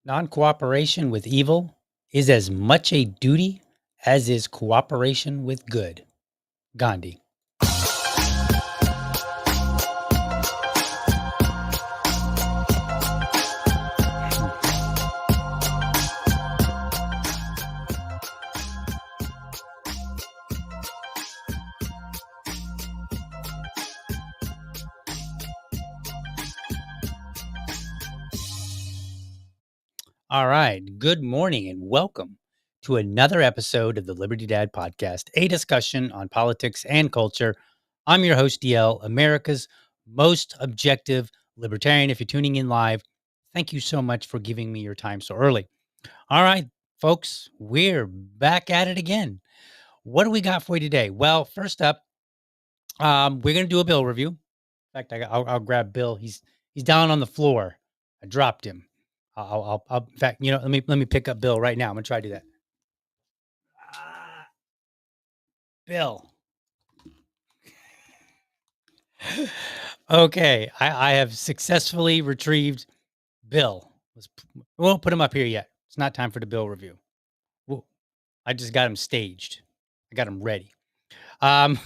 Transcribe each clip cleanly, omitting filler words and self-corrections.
Non-cooperation with evil is as much a duty as is cooperation with good. Gandhi. All right. Good morning and welcome to another episode of the Liberty Dad Podcast, a discussion on politics and culture. I'm your host, DL, America's most objective libertarian. If you're tuning in live, thank you so much for giving me your time so early. All right, folks, we're back at it again. What do we got for you today? Well, first up, we're going to do a bill review. In fact, I'll grab Bill. He's down on the floor. I dropped him. In fact, let me pick up Bill right now. I'm gonna try to do that. Bill. Okay, I have successfully retrieved Bill. We won't put him up here yet. It's not time for the bill review. Well, I just got him staged. I got him ready.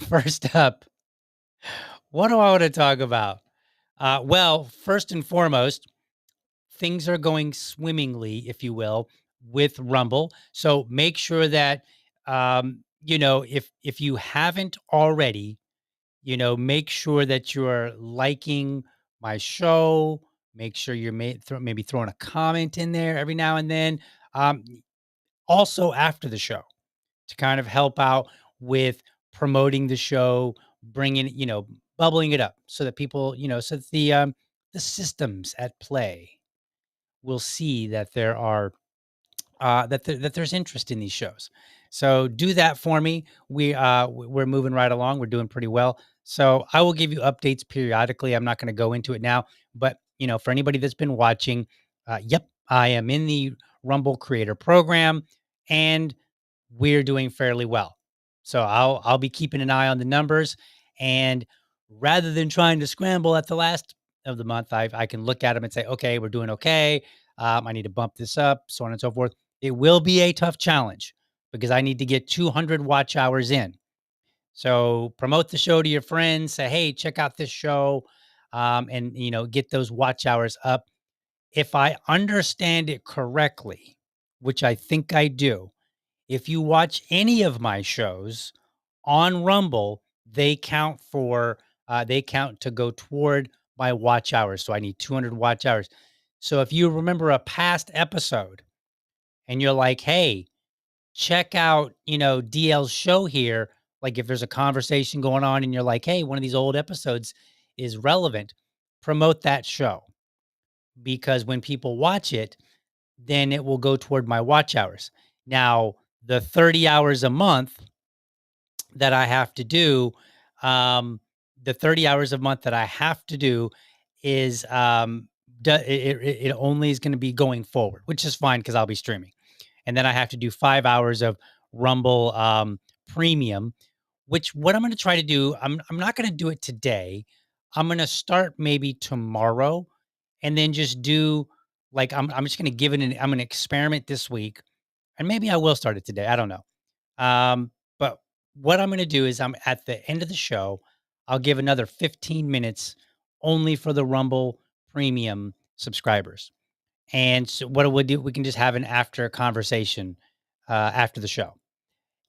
First up, what do I want to talk about? Well, first and foremost, things are going swimmingly, if you will, with Rumble. So make sure that if you haven't already, make sure that you're liking my show. Make sure you're maybe throwing a comment in there every now and then. Um, Also after the show to kind of help out with promoting the show, bringing, bubbling it up so that people, so that the systems at play will see that there are that there's interest in these shows. So do that for me. We're moving right along. We're doing pretty well. So I will give you updates periodically. I'm not going to go into it now, but for anybody that's been watching, yep, I am in the Rumble Creator Program, and we're doing fairly well. So I'll be keeping an eye on the numbers, and rather than trying to scramble at the last of the month, I can look at them and say, okay, we're doing okay. I need to bump this up, so on and so forth. It will be a tough challenge because I need to get 200 watch hours in. So promote the show to your friends. Say, hey, check out this show, and get those watch hours up. If I understand it correctly, which I think I do, if you watch any of my shows on Rumble, they count to go toward my watch hours. So I need 200 watch hours. So if you remember a past episode and you're like, hey, check out, DL's show here. Like if there's a conversation going on and you're like, hey, one of these old episodes is relevant, promote that show, because when people watch it, then it will go toward my watch hours. Now, the 30 hours a month that I have to do, the 30 hours a month that I have to do is it only is going to be going forward, which is fine because I'll be streaming. And then I have to do 5 hours of Rumble Premium, which what I'm going to try to do, I'm not going to do it today. I'm going to start maybe tomorrow, and then just do like I'm just going to give it I'm going to experiment this week, and maybe I will start it today. I don't know. But what I'm going to do is I'm at the end of the show, I'll give another 15 minutes only for the Rumble Premium subscribers. And so what we'll do, we can just have an after conversation after the show.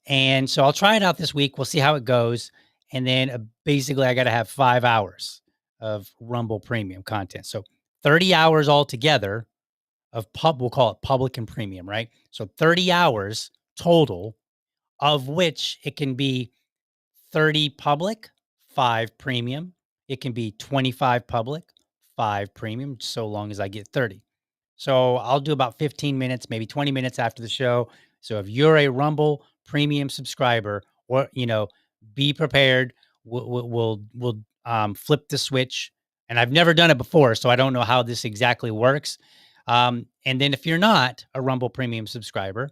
And so I'll try it out this week. We'll see how it goes. And then basically I got to have 5 hours of Rumble Premium content. So 30 hours altogether of we'll call it public and premium, right? So 30 hours total, of which it can be 30 public, 5 premium. It can be 25 public, 5 premium, so long as I get 30. So I'll do about 15 minutes, maybe 20 minutes after the show. So if you're a Rumble Premium subscriber, or be prepared. We'll flip the switch. And I've never done it before, so I don't know how this exactly works. And then if you're not a Rumble Premium subscriber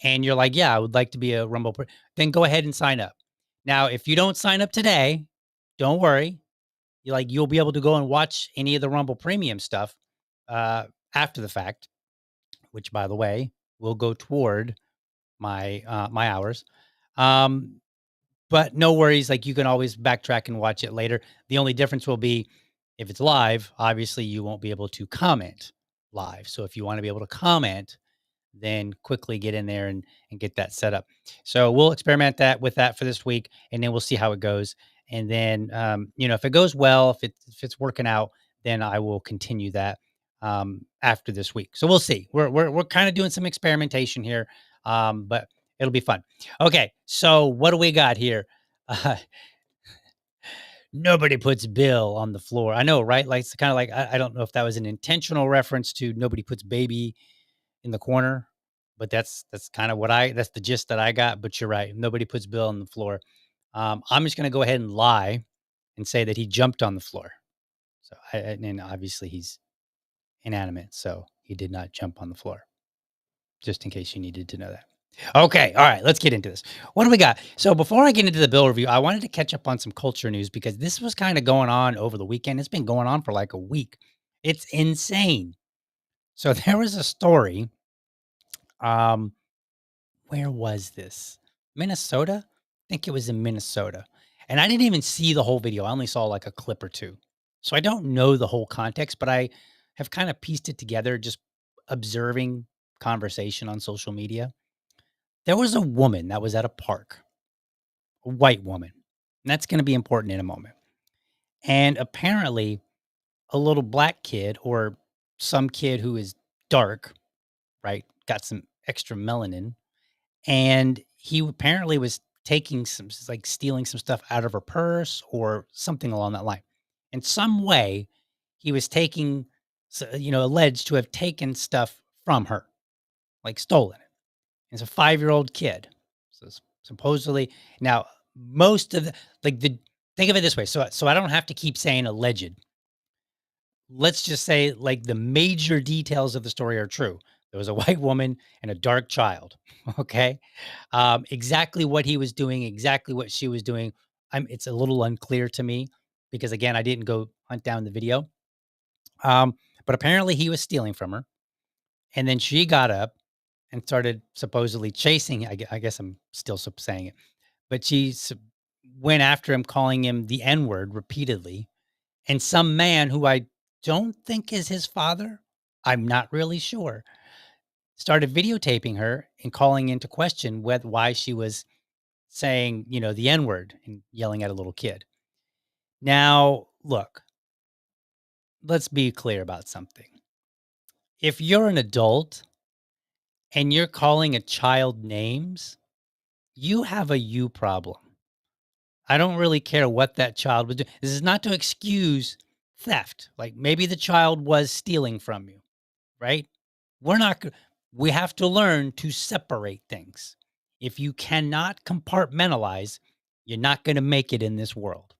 and you're like, yeah, I would like to be a Rumble, then go ahead and sign up. Now, if you don't sign up today, don't worry. You'll be able to go and watch any of the Rumble Premium stuff after the fact. which by the way, will go toward my hours. Um, but no worries, like, you can always backtrack and watch it later. The only difference will be if it's live, obviously, you won't be able to comment live. So if you wanna be able to comment, then quickly get in there and get that set up. So we'll experiment that with that for this week, and then we'll see how it goes. And then, if it goes well, if it's working out, then I will continue that after this week. So we'll see. We're kind of doing some experimentation here, but it'll be fun. Okay, so what do we got here? Uh, Nobody puts Bill on the floor. I know, right? Like it's kind of like I don't know if that was an intentional reference to nobody puts baby in the corner, but that's kind of that's the gist that I got. But you're right. Nobody puts Bill on the floor. I'm just gonna go ahead and lie and say that he jumped on the floor. So and obviously he's inanimate, so he did not jump on the floor. Just in case you needed to know that. Okay, all right, let's get into this. What do we got? So before I get into the bill review, I wanted to catch up on some culture news because this was kind of going on over the weekend. It's been going on for like a week. It's insane. So there was a story. Um, Where was this? Minnesota? I think it was in Minnesota. And I didn't even see the whole video. I only saw like a clip or two. So I don't know the whole context, but I have kind of pieced it together just observing conversation on social media. There was a woman that was at a park, a white woman. And that's going to be important in a moment. And apparently, a little black kid or some kid who is dark, right? Got some extra melanin, and he apparently was taking like stealing some stuff out of her purse or something along that line. In some way, he was taking, alleged to have taken stuff from her, like stolen it. It's a 5-year-old kid. So supposedly, now most of the like the think of it this way. So I don't have to keep saying alleged. Let's just say like the major details of the story are true. There was a white woman and a dark child. Okay. Exactly what he was doing, exactly what she was doing. It's a little unclear to me because again, I didn't go hunt down the video. Um, but apparently he was stealing from her. And then she got up and started supposedly chasing. I guess I'm still saying it, but went after him, calling him the N word repeatedly. And some man who I don't think is his father, I'm not really sure, started videotaping her and calling into question why she was saying, the N word and yelling at a little kid. Now, look, let's be clear about something. If you're an adult and you're calling a child names, you have a you problem. I don't really care what that child was doing. This is not to excuse theft. Like maybe the child was stealing from you, right? We're not go We have to learn to separate things. If you cannot compartmentalize, you're not gonna make it in this world.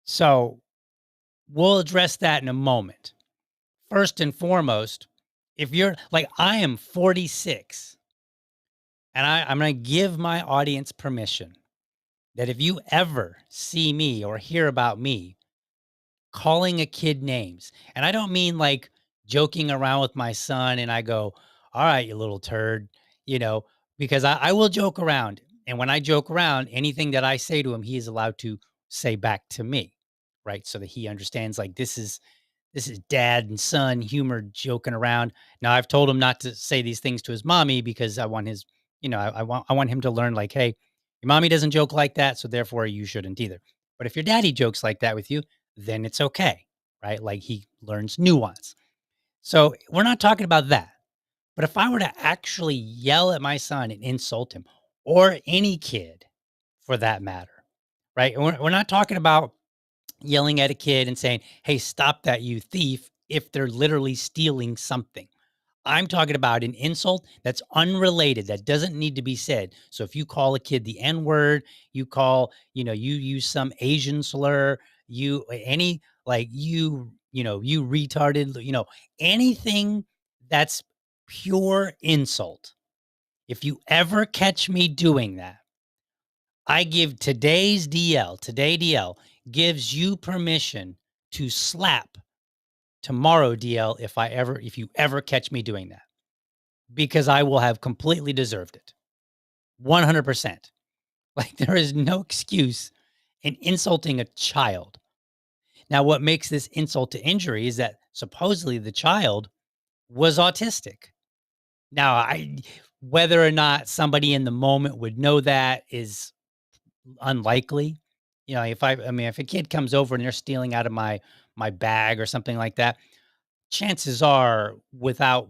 So, we'll address that in a moment. First and foremost, if you're like, I am 46, and I'm gonna give my audience permission that if you ever see me or hear about me calling a kid names. And I don't mean like joking around with my son and I go, all right, you little turd, you know, because I will joke around. And when I joke around, anything that I say to him, he is allowed to say back to me. Right. So that he understands like this is dad and son humor joking around. Now I've told him not to say these things to his mommy because I want his, I want him to learn like, hey, your mommy doesn't joke like that, so therefore you shouldn't either. But if your daddy jokes like that with you, then it's okay, right? Like he learns nuance. So we're not talking about that. But if I were to actually yell at my son and insult him, or any kid for that matter, right? And we're not talking about yelling at a kid and saying, "Hey, stop that, you thief," if they're literally stealing something. I'm talking about an insult that's unrelated, that doesn't need to be said. So if you call a kid the N word, you use some Asian slur, any like you retarded, anything that's pure insult. If you ever catch me doing that, I give today DL gives you permission to slap tomorrow DL if you ever catch me doing that. because I will have completely deserved it. 100%. Like, there is no excuse in insulting a child. Now, what makes this insult to injury is that supposedly the child was autistic. Now, whether or not somebody in the moment would know that is unlikely. You know, I mean, if a kid comes over and they're stealing out of my bag or something like that, chances are, without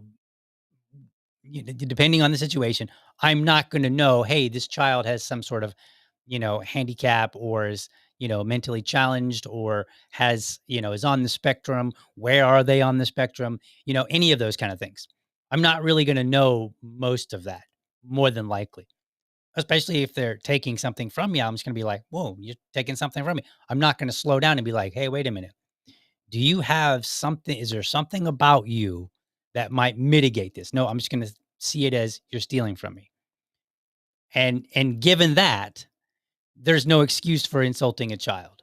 depending on the situation, I'm not going to know, hey, this child has some sort of, handicap, or is, mentally challenged, or has, is on the spectrum. Where are they on the spectrum? Any of those kind of things. I'm not really going to know most of that, more than likely. Especially if they're taking something from me, I'm just going to be like, whoa, you're taking something from me. I'm not going to slow down and be like, hey, wait a minute. Do you have something? Is there something about you that might mitigate this? No, I'm just going to see it as you're stealing from me. And given that, there's no excuse for insulting a child.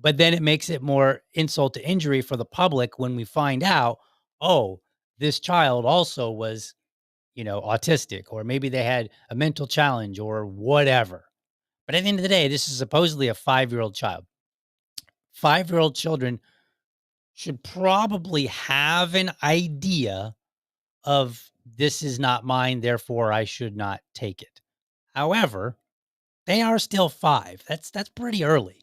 But then it makes it more insult to injury for the public when we find out, oh, this child also was, autistic, or maybe they had a mental challenge or whatever. But at the end of the day, this is supposedly a 5-year-old child. 5-year-old children should probably have an idea of, this is not mine, therefore I should not take it. However, they are still 5. That's pretty early.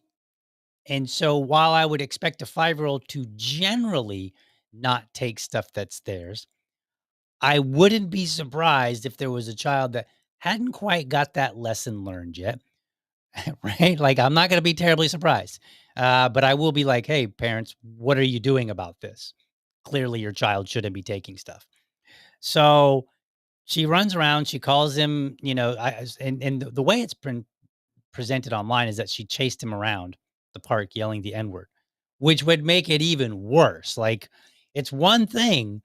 And so while I would expect a 5-year-old to generally not take stuff that's theirs, I wouldn't be surprised if there was a child that hadn't quite got that lesson learned yet. Right? Like, I'm not going to be terribly surprised. But I will be like, hey, parents, what are you doing about this? Clearly, your child shouldn't be taking stuff. So she runs around, she calls him, and the way it's been presented online is that she chased him around the park yelling the N word, which would make it even worse. Like, it's one thing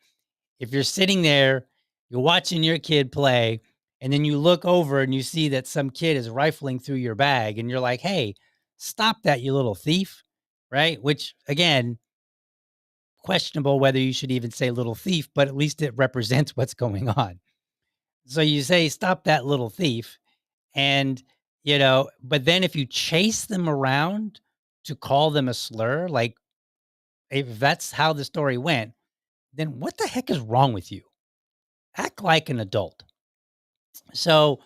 if you're sitting there, you're watching your kid play, and then you look over and you see that some kid is rifling through your bag, and you're like, hey, stop that, you little thief. Right? Which, again, questionable whether you should even say little thief, but at least it represents what's going on. So you say, stop that little thief. And, but then if you chase them around to call them a slur, like, if that's how the story went, then what the heck is wrong with you? Act like an adult. So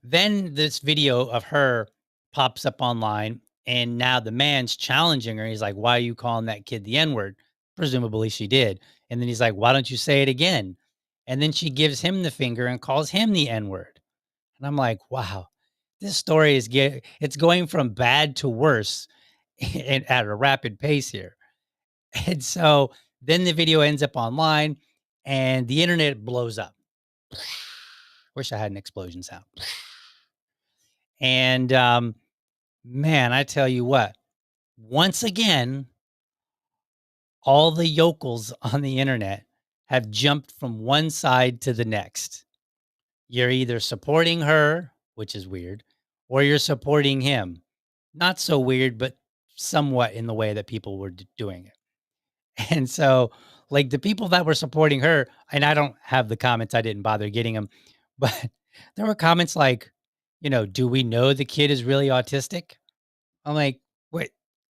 then this video of her pops up online, and now the man's challenging her. He's like, why are you calling that kid the N word? Presumably she did. And then he's like, why don't you say it again? And then she gives him the finger and calls him the N word. And I'm like, wow, this story it's going from bad to worse and at a rapid pace here. And so then the video ends up online and the internet blows up. Wish I had an explosion sound. And man, I tell you what, once again, all the yokels on the internet have jumped from one side to the next. You're either supporting her, which is weird, or you're supporting him. Not so weird, but somewhat in the way that people were doing it. And so, like, the people that were supporting her, and I don't have the comments, I didn't bother getting them, but there were comments like, do we know the kid is really autistic? I'm like, wait.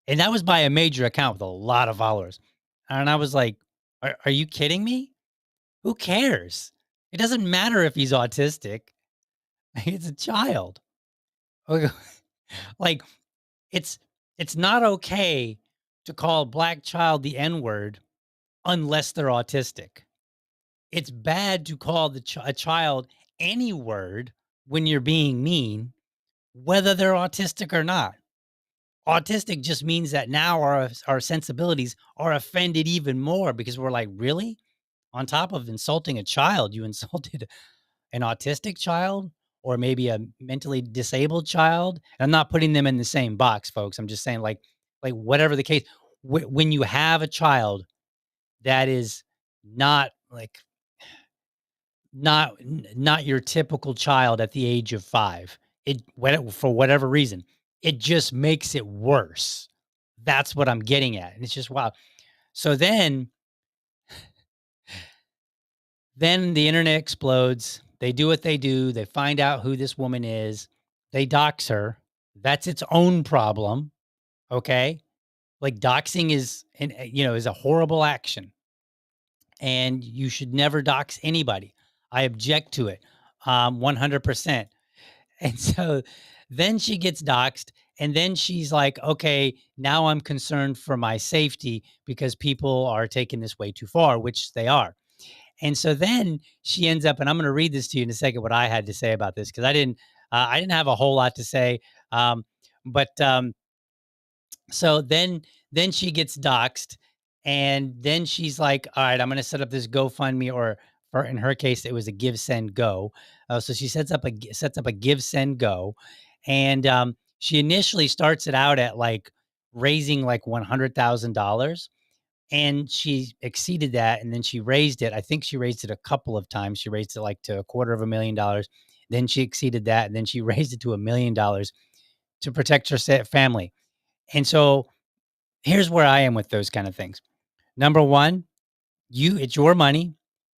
And that was by a major account with a lot of followers. And I was like, are you kidding me? Who cares? It doesn't matter if he's autistic. It's a child. Okay. Like, it's it's not okay to call a black child the N-word unless they're autistic. It's bad to call a child any word when you're being mean, whether they're autistic or not. Autistic just means that now our sensibilities are offended even more, because we're like, really? On top of insulting a child, you insulted an autistic child, or maybe a mentally disabled child. And I'm not putting them in the same box, folks. I'm just saying, like whatever the case, when you have a child that is not like not your typical child at the age of 5, for whatever reason, it just makes it worse. That's what I'm getting at. And it's just wow. So then Then the internet explodes. They do what they do. They find out who this woman is. They dox her. That's its own problem. Okay. Like doxing is, is a horrible action, and you should never dox anybody. I object to it, 100%. And so then she gets doxxed, and then she's like, okay, now I'm concerned for my safety because people are taking this way too far, which they are. And so then she ends up, and I'm going to read this to you in a second, what I had to say about this, because I didn't have a whole lot to say. Um, but so then she gets doxxed, and then she's like, all right, I'm going to set up this GoFundMe, or for, in her case, it was a GiveSendGo. So she sets up a GiveSendGo, and she initially starts it out at like raising like $100,000, and she exceeded that, and then she raised it. I think she raised it a couple of times. She raised it like to $250,000. Then she exceeded that, and then she raised it to $1 million to protect her family. And so here's where I am with those kind of things. Number one, it's your money.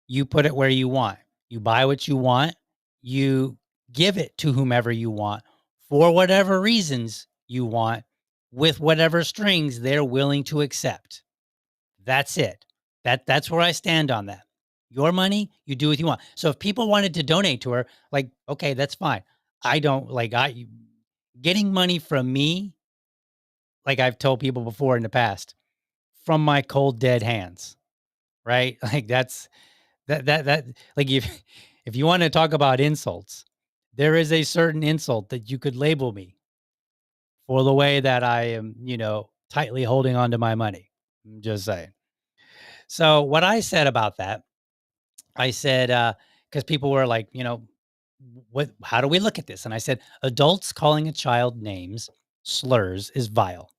You put it where you want. You buy what you want. You give it to whomever you want for whatever reasons you want, with whatever strings they're willing to accept. That's it. That's where I stand on that. Your money, you do what you want. So if people wanted to donate to her, like, okay, that's fine. I don't like I getting money from me, like I've told people before in the past, from my cold dead hands, right? Like that like if you want to talk about insults, there is a certain insult that you could label me for the way that I am, tightly holding on to my money. I'm just saying. So what I said about that, I said, because people were like, what? How do we look at this? And I said, adults calling a child names, slurs is vile.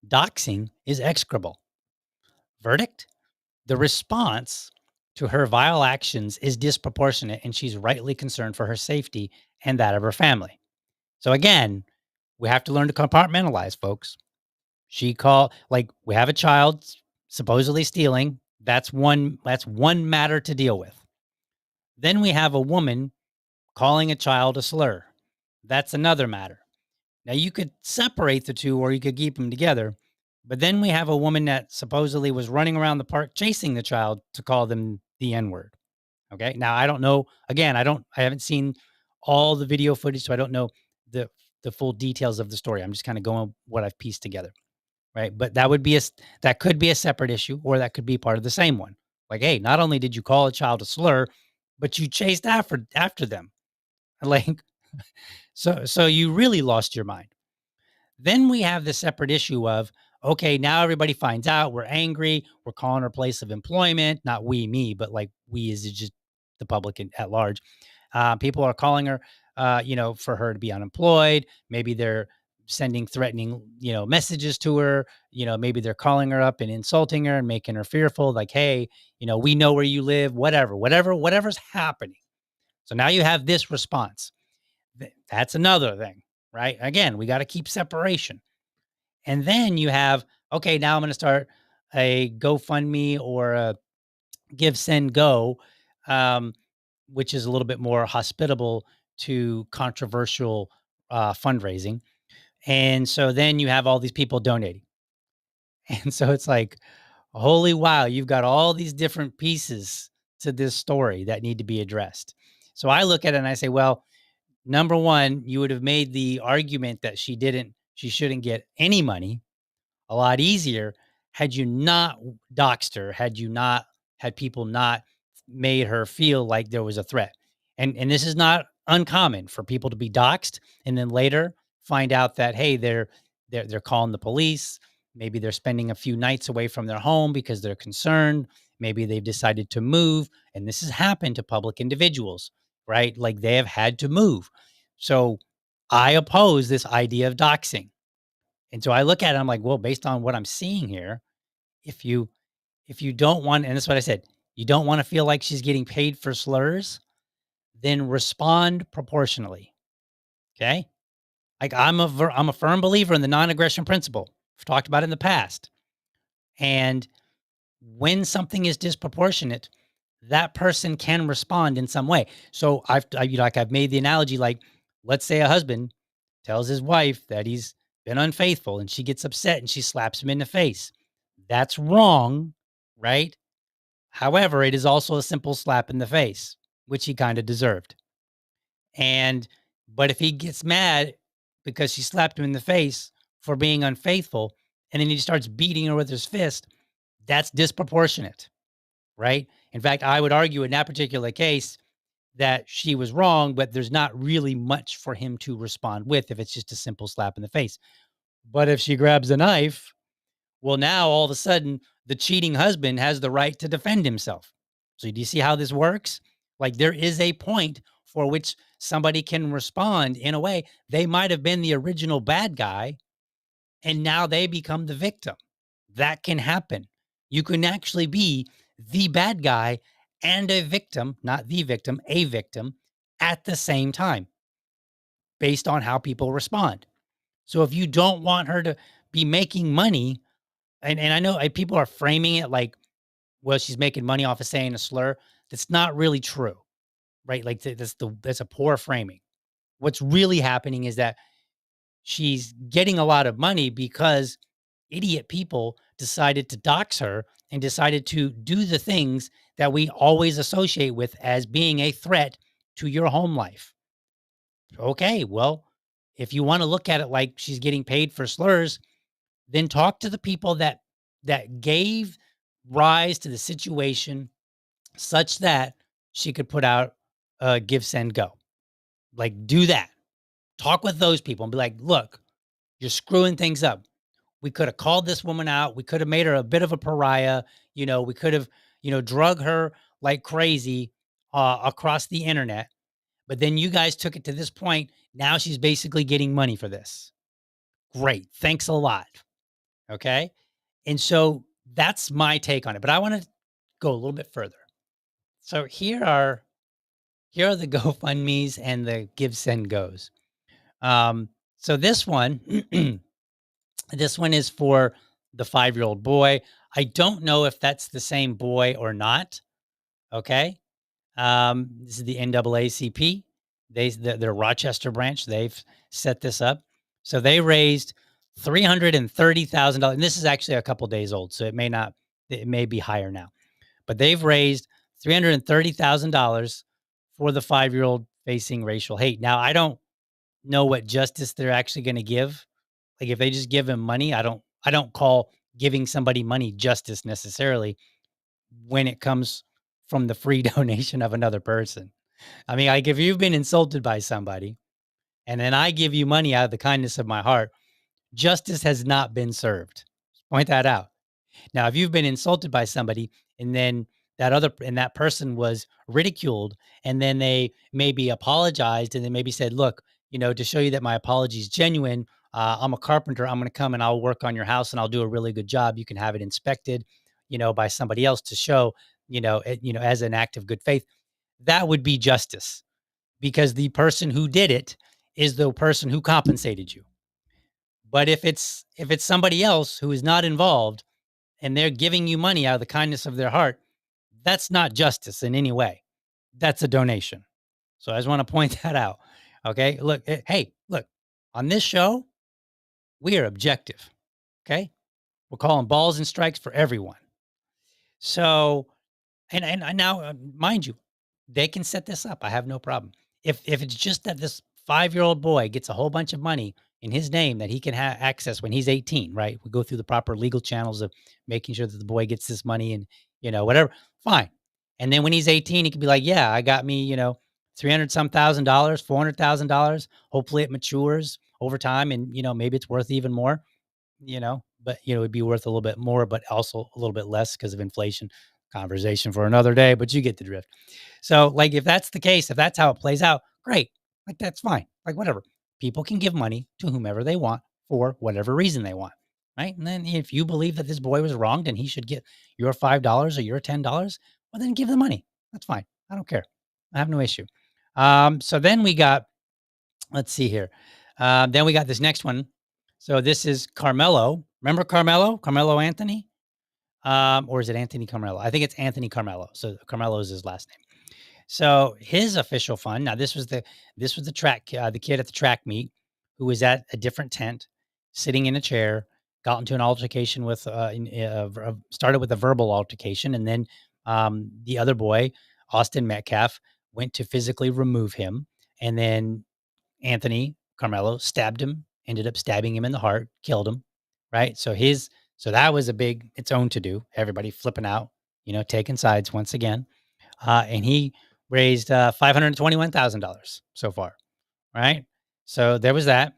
Doxing is execrable. Verdict: the response to her vile actions is disproportionate, and she's rightly concerned for her safety and that of her family. So again, we have to learn to compartmentalize, folks. We have a child supposedly stealing. That's one matter to deal with. Then we have a woman calling a child a slur. That's another matter. Now you could separate the two, or you could keep them together. But then we have a woman that supposedly was running around the park chasing the child to call them the N-word. Okay. Now I don't know. Again, I haven't seen all the video footage, so I don't know the the full details of the story. I'm just kind of going what I've pieced together. Right. But that could be a separate issue, or that could be part of the same one. Like, hey, not only did you call a child a slur, but you chased after them. Like, so you really lost your mind. Then we have the separate issue of, okay, now everybody finds out, we're angry, we're calling her place of employment, not we, me, but like we is just the public at large. People are calling her, for her to be unemployed. Maybe they're sending threatening, messages to her. Maybe they're calling her up and insulting her and making her fearful, like, hey, we know where you live, whatever's happening. So now you have this response. That's another thing, right? Again, we got to keep separation. And then you have, okay, now I'm going to start a GoFundMe or a GiveSendGo, um, which is a little bit more hospitable to controversial fundraising. And so then you have all these people donating. And so it's like, holy wow, you've got all these different pieces to this story that need to be addressed. So I look at it and I say, well, number one, you would have made the argument that she shouldn't get any money a lot easier had you not doxed her, had people not made her feel like there was a threat. And this is not uncommon for people to be doxed and then later find out that, hey, they're calling the police. Maybe they're spending a few nights away from their home because they're concerned. Maybe they've decided to move. And this has happened to public individuals, right? Like they have had to move. So I oppose this idea of doxing. And so I look at it, I'm like, well, based on what I'm seeing here, if you don't want, and that's what I said, you don't want to feel like she's getting paid for slurs, then respond proportionally. Okay. Like I'm a firm believer in the non-aggression principle. We've talked about it in the past. And when something is disproportionate, that person can respond in some way. So I've made the analogy, like, let's say a husband tells his wife that he's been unfaithful and she gets upset and she slaps him in the face. That's wrong, right? However, it is also a simple slap in the face, which he kind of deserved. And but if he gets mad because she slapped him in the face for being unfaithful, and then he starts beating her with his fist, that's disproportionate, right? In fact, I would argue in that particular case that she was wrong, but there's not really much for him to respond with if it's just a simple slap in the face. But if she grabs a knife, well, now all of a sudden the cheating husband has the right to defend himself. So do you see how this works? Like, there is a point for which somebody can respond in a way. They might have been the original bad guy and now they become the victim. That can happen. You can actually be the bad guy and a victim, not the victim, a victim at the same time based on how people respond. So if you don't want her to be making money, and I know people are framing it like, well, she's making money off of saying a slur. That's not really true, right? Like, that's a poor framing. What's really happening is that she's getting a lot of money because idiot people decided to dox her and decided to do the things that we always associate with as being a threat to your home life. Okay, well, if you want to look at it like she's getting paid for slurs, then talk to the people that gave rise to the situation such that she could put out a give, send, go. Like, do that. Talk with those people and be like, look, you're screwing things up. We could have called this woman out. We could have made her a bit of a pariah. We could have, drug her like crazy across the internet. But then you guys took it to this point. Now she's basically getting money for this. Great. Thanks a lot. Okay. And so that's my take on it. But I want to go a little bit further. So here are the GoFundMe's and the Give Send Goes. So this one, this one is for the 5-year-old boy. I don't know if that's the same boy or not. Okay. This is the NAACP. Their Rochester branch. They've set this up. So they raised $330,000. And this is actually a couple days old. So it may be higher now, but they've raised $330,000 for the 5-year-old facing racial hate. Now, I don't know what justice they're actually going to give. Like, if they just give him money, I don't call giving somebody money justice necessarily when it comes from the free donation of another person. I mean, like, if you've been insulted by somebody and then I give you money out of the kindness of my heart, justice has not been served. Point that out. Now, if you've been insulted by somebody and then that person was ridiculed and then they maybe apologized and then maybe said, look, to show you that my apology is genuine, I'm a carpenter. I'm going to come and I'll work on your house and I'll do a really good job. You can have it inspected, by somebody else to show, as an act of good faith. That would be justice because the person who did it is the person who compensated you. But if it's somebody else who is not involved and they're giving you money out of the kindness of their heart, that's not justice in any way. That's a donation. So I just want to point that out. Okay. Look, hey, look, on this show, we are objective. Okay. We're calling balls and strikes for everyone. So, and now, mind you, they can set this up. I have no problem. If it's just that this 5-year-old boy gets a whole bunch of money in his name that he can access when he's 18, right? We go through the proper legal channels of making sure that the boy gets this money and, whatever. Fine. And then when he's 18, he can be like, yeah, I got me, 300 some $1,000, $400,000. Hopefully it matures over time and, maybe it's worth even more, but it'd be worth a little bit more, but also a little bit less because of inflation. Conversation for another day, but you get the drift. So, like, if that's the case, if that's how it plays out, great. Like, that's fine. Like, whatever. People can give money to whomever they want for whatever reason they want. Right. And then if you believe that this boy was wronged and he should get your $5 or your $10, well, then give the money. That's fine. I don't care. I have no issue. So then we got, let's see here. Then we got this next one. So this is Carmelo. Remember Carmelo? Carmelo Anthony? Or is it Anthony Carmelo? I think it's Anthony Carmelo. So Carmelo is his last name. So his official fund. Now this was the the kid at the track meet who was at a different tent, sitting in a chair, got into an altercation with started with a verbal altercation, and then the other boy, Austin Metcalf, went to physically remove him, and then Anthony Carmelo stabbed him, ended up stabbing him in the heart, killed him. Right. So that was a big its own to do. Everybody flipping out, taking sides once again, and he raised $521,000 so far, right? So there was that.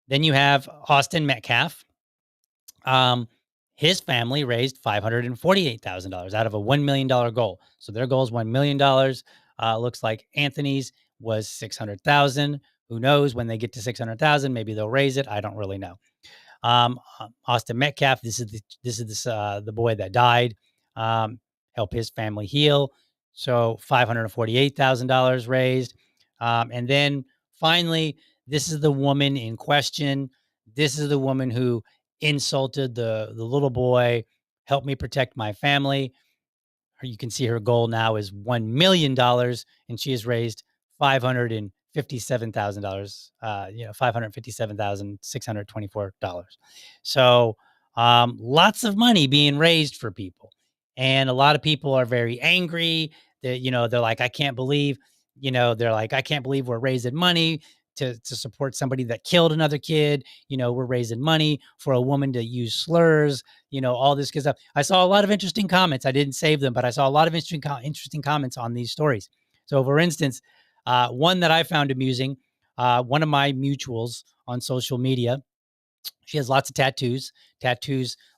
Then you have Austin Metcalf. Um, his family raised $548,000 out of a $1 million goal. So their goal is $1 million. Looks like Anthony's was 600,000. Who knows when they get to 600,000? Maybe they'll raise it. I don't really know. Austin Metcalf. The boy that died. Help his family heal. So $548,000 raised, and then finally, this is the woman in question. This is the woman who insulted the little boy. Help me protect my family. You can see her goal now is $1 million, and she has raised $557,000. $557,624. So lots of money being raised for people, and a lot of people are very angry. They're like, I can't believe, I can't believe we're raising money to support somebody that killed another kid. We're raising money for a woman to use slurs, all this good stuff. I saw a lot of interesting comments. I didn't save them, but I saw a lot of interesting comments on these stories. So, for instance, one that I found amusing, one of my mutuals on social media, she has lots of tattoos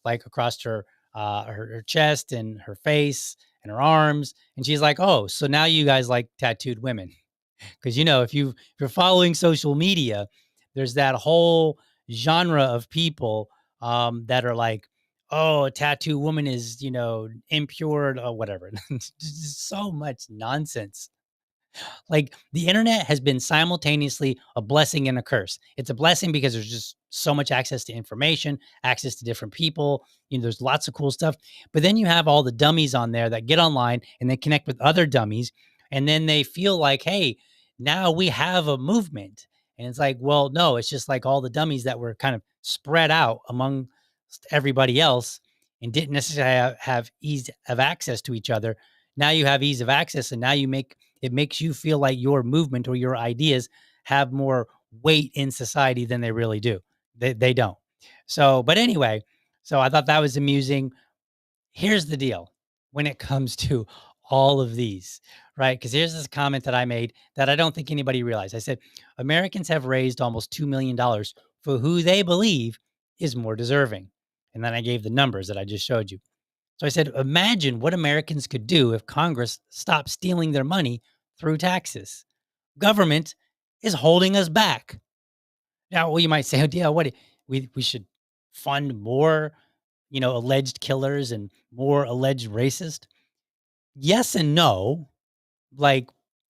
like across her chest and her face and her arms. And she's like, "Oh, so now you guys like tattooed women?" Because if you're following social media, there's that whole genre of people that are like, oh, a tattoo woman is impure or whatever. Just so much nonsense. Like, the internet has been simultaneously a blessing and a curse. It's a blessing because there's just so much access to information, access to different people. There's lots of cool stuff. But then you have all the dummies on there that get online and they connect with other dummies. And then they feel like, hey, now we have a movement. And it's like, well, no, it's just like all the dummies that were kind of spread out among everybody else and didn't necessarily have ease of access to each other. Now you have ease of access, and now it makes you feel like your movement or your ideas have more weight in society than they really do. They don't. So, but anyway, so I thought that was amusing. Here's the deal when it comes to all of these, right? Because here's this comment that I made that I don't think anybody realized. I said, Americans have raised almost $2 million for who they believe is more deserving. And then I gave the numbers that I just showed you. So I said, imagine what Americans could do if Congress stopped stealing their money through taxes. Government is holding us back. Now, well, you might say, oh, yeah, we should fund more, alleged killers and more alleged racist. Yes and no. Like,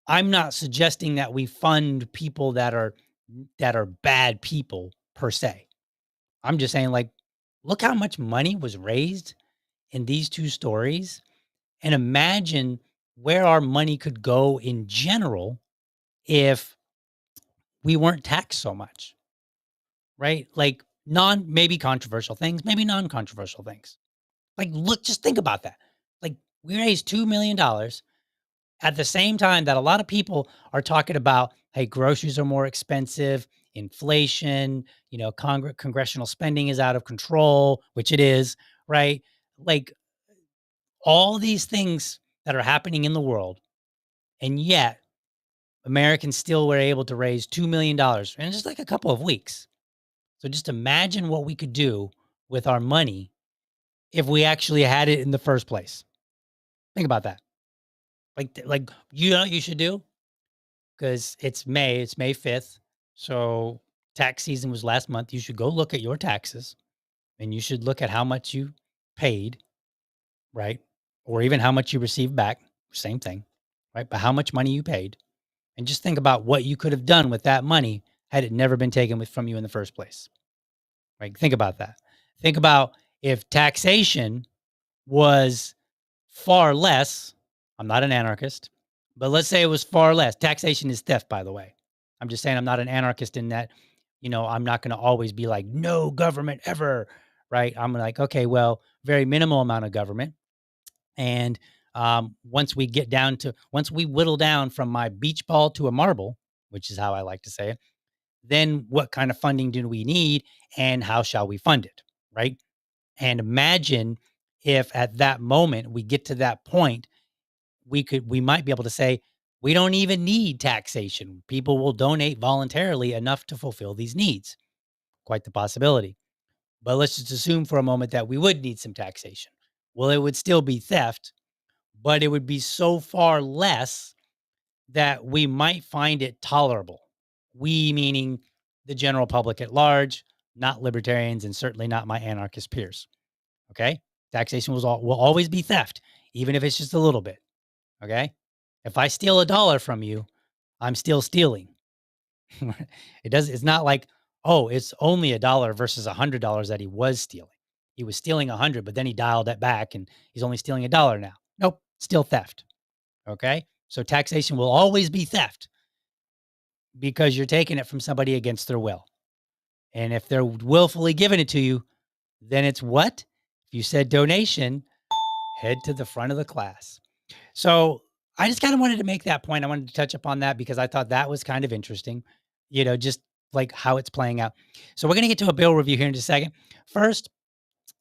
I'm not suggesting that we fund people that are bad people per se. I'm just saying, like, look how much money was raised in these two stories, and imagine where our money could go in general if we weren't taxed so much, right? Like, maybe controversial things, maybe non-controversial things. Like, look, just think about that. Like, we raised $2 million at the same time that a lot of people are talking about, hey, groceries are more expensive, inflation, congressional spending is out of control, which it is, right? Like, all these things that are happening in the world, and yet Americans still were able to raise $2 million in just like a couple of weeks. So just imagine what we could do with our money if we actually had it in the first place. Think about that. Like, you know what you should do? Because it's May 5th. So tax season was last month. You should go look at your taxes, and you should look at how much you paid, right? Or even how much you received back. Same thing, right? But how much money you paid, and just think about what you could have done with that money had it never been taken from you in the first place. Right? Think about that. Think about if taxation was far less. I'm not an anarchist, but let's say it was far less. Taxation is theft, by the way. I'm just saying I'm not an anarchist in that, I'm not going to always be like, no government ever, right? I'm like, okay, well, very minimal amount of government. And once we whittle down from my beach ball to a marble, which is how I like to say it, then what kind of funding do we need and how shall we fund it, right? And imagine if at that moment we get to that point, we might be able to say, we don't even need taxation. People will donate voluntarily enough to fulfill these needs. Quite the possibility. But let's just assume for a moment that we would need some taxation. Well, it would still be theft, but it would be so far less that we might find it tolerable. We meaning the general public at large, not libertarians, and certainly not my anarchist peers. Okay. Taxation will always be theft, even if it's just a little bit. Okay. If I steal $1 from you, I'm still stealing. It's not like, oh, it's only $1 versus $100 that he was stealing. He was stealing 100, but then he dialed it back and he's only stealing $1 now. Nope. Still theft. Okay. So taxation will always be theft because you're taking it from somebody against their will. And if they're willfully giving it to you, then it's what? If you said donation, head to the front of the class. So I just kind of wanted to make that point. I wanted to touch upon that because I thought that was kind of interesting, just like how it's playing out. So we're going to get to a bill review here in just a second. First,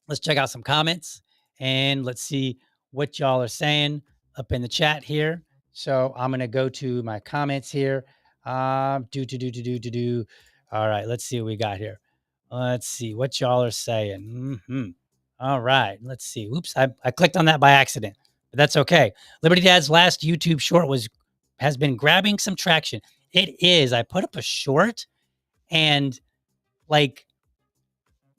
let's check out some comments and let's see what y'all are saying up in the chat here. So I'm going to go to my comments here. Do. All right, let's see what we got here. Let's see what y'all are saying. All right, let's see. Oops, I clicked on that by accident, but that's okay. Liberty Dad's last YouTube short has been grabbing some traction. It is. I put up a short and like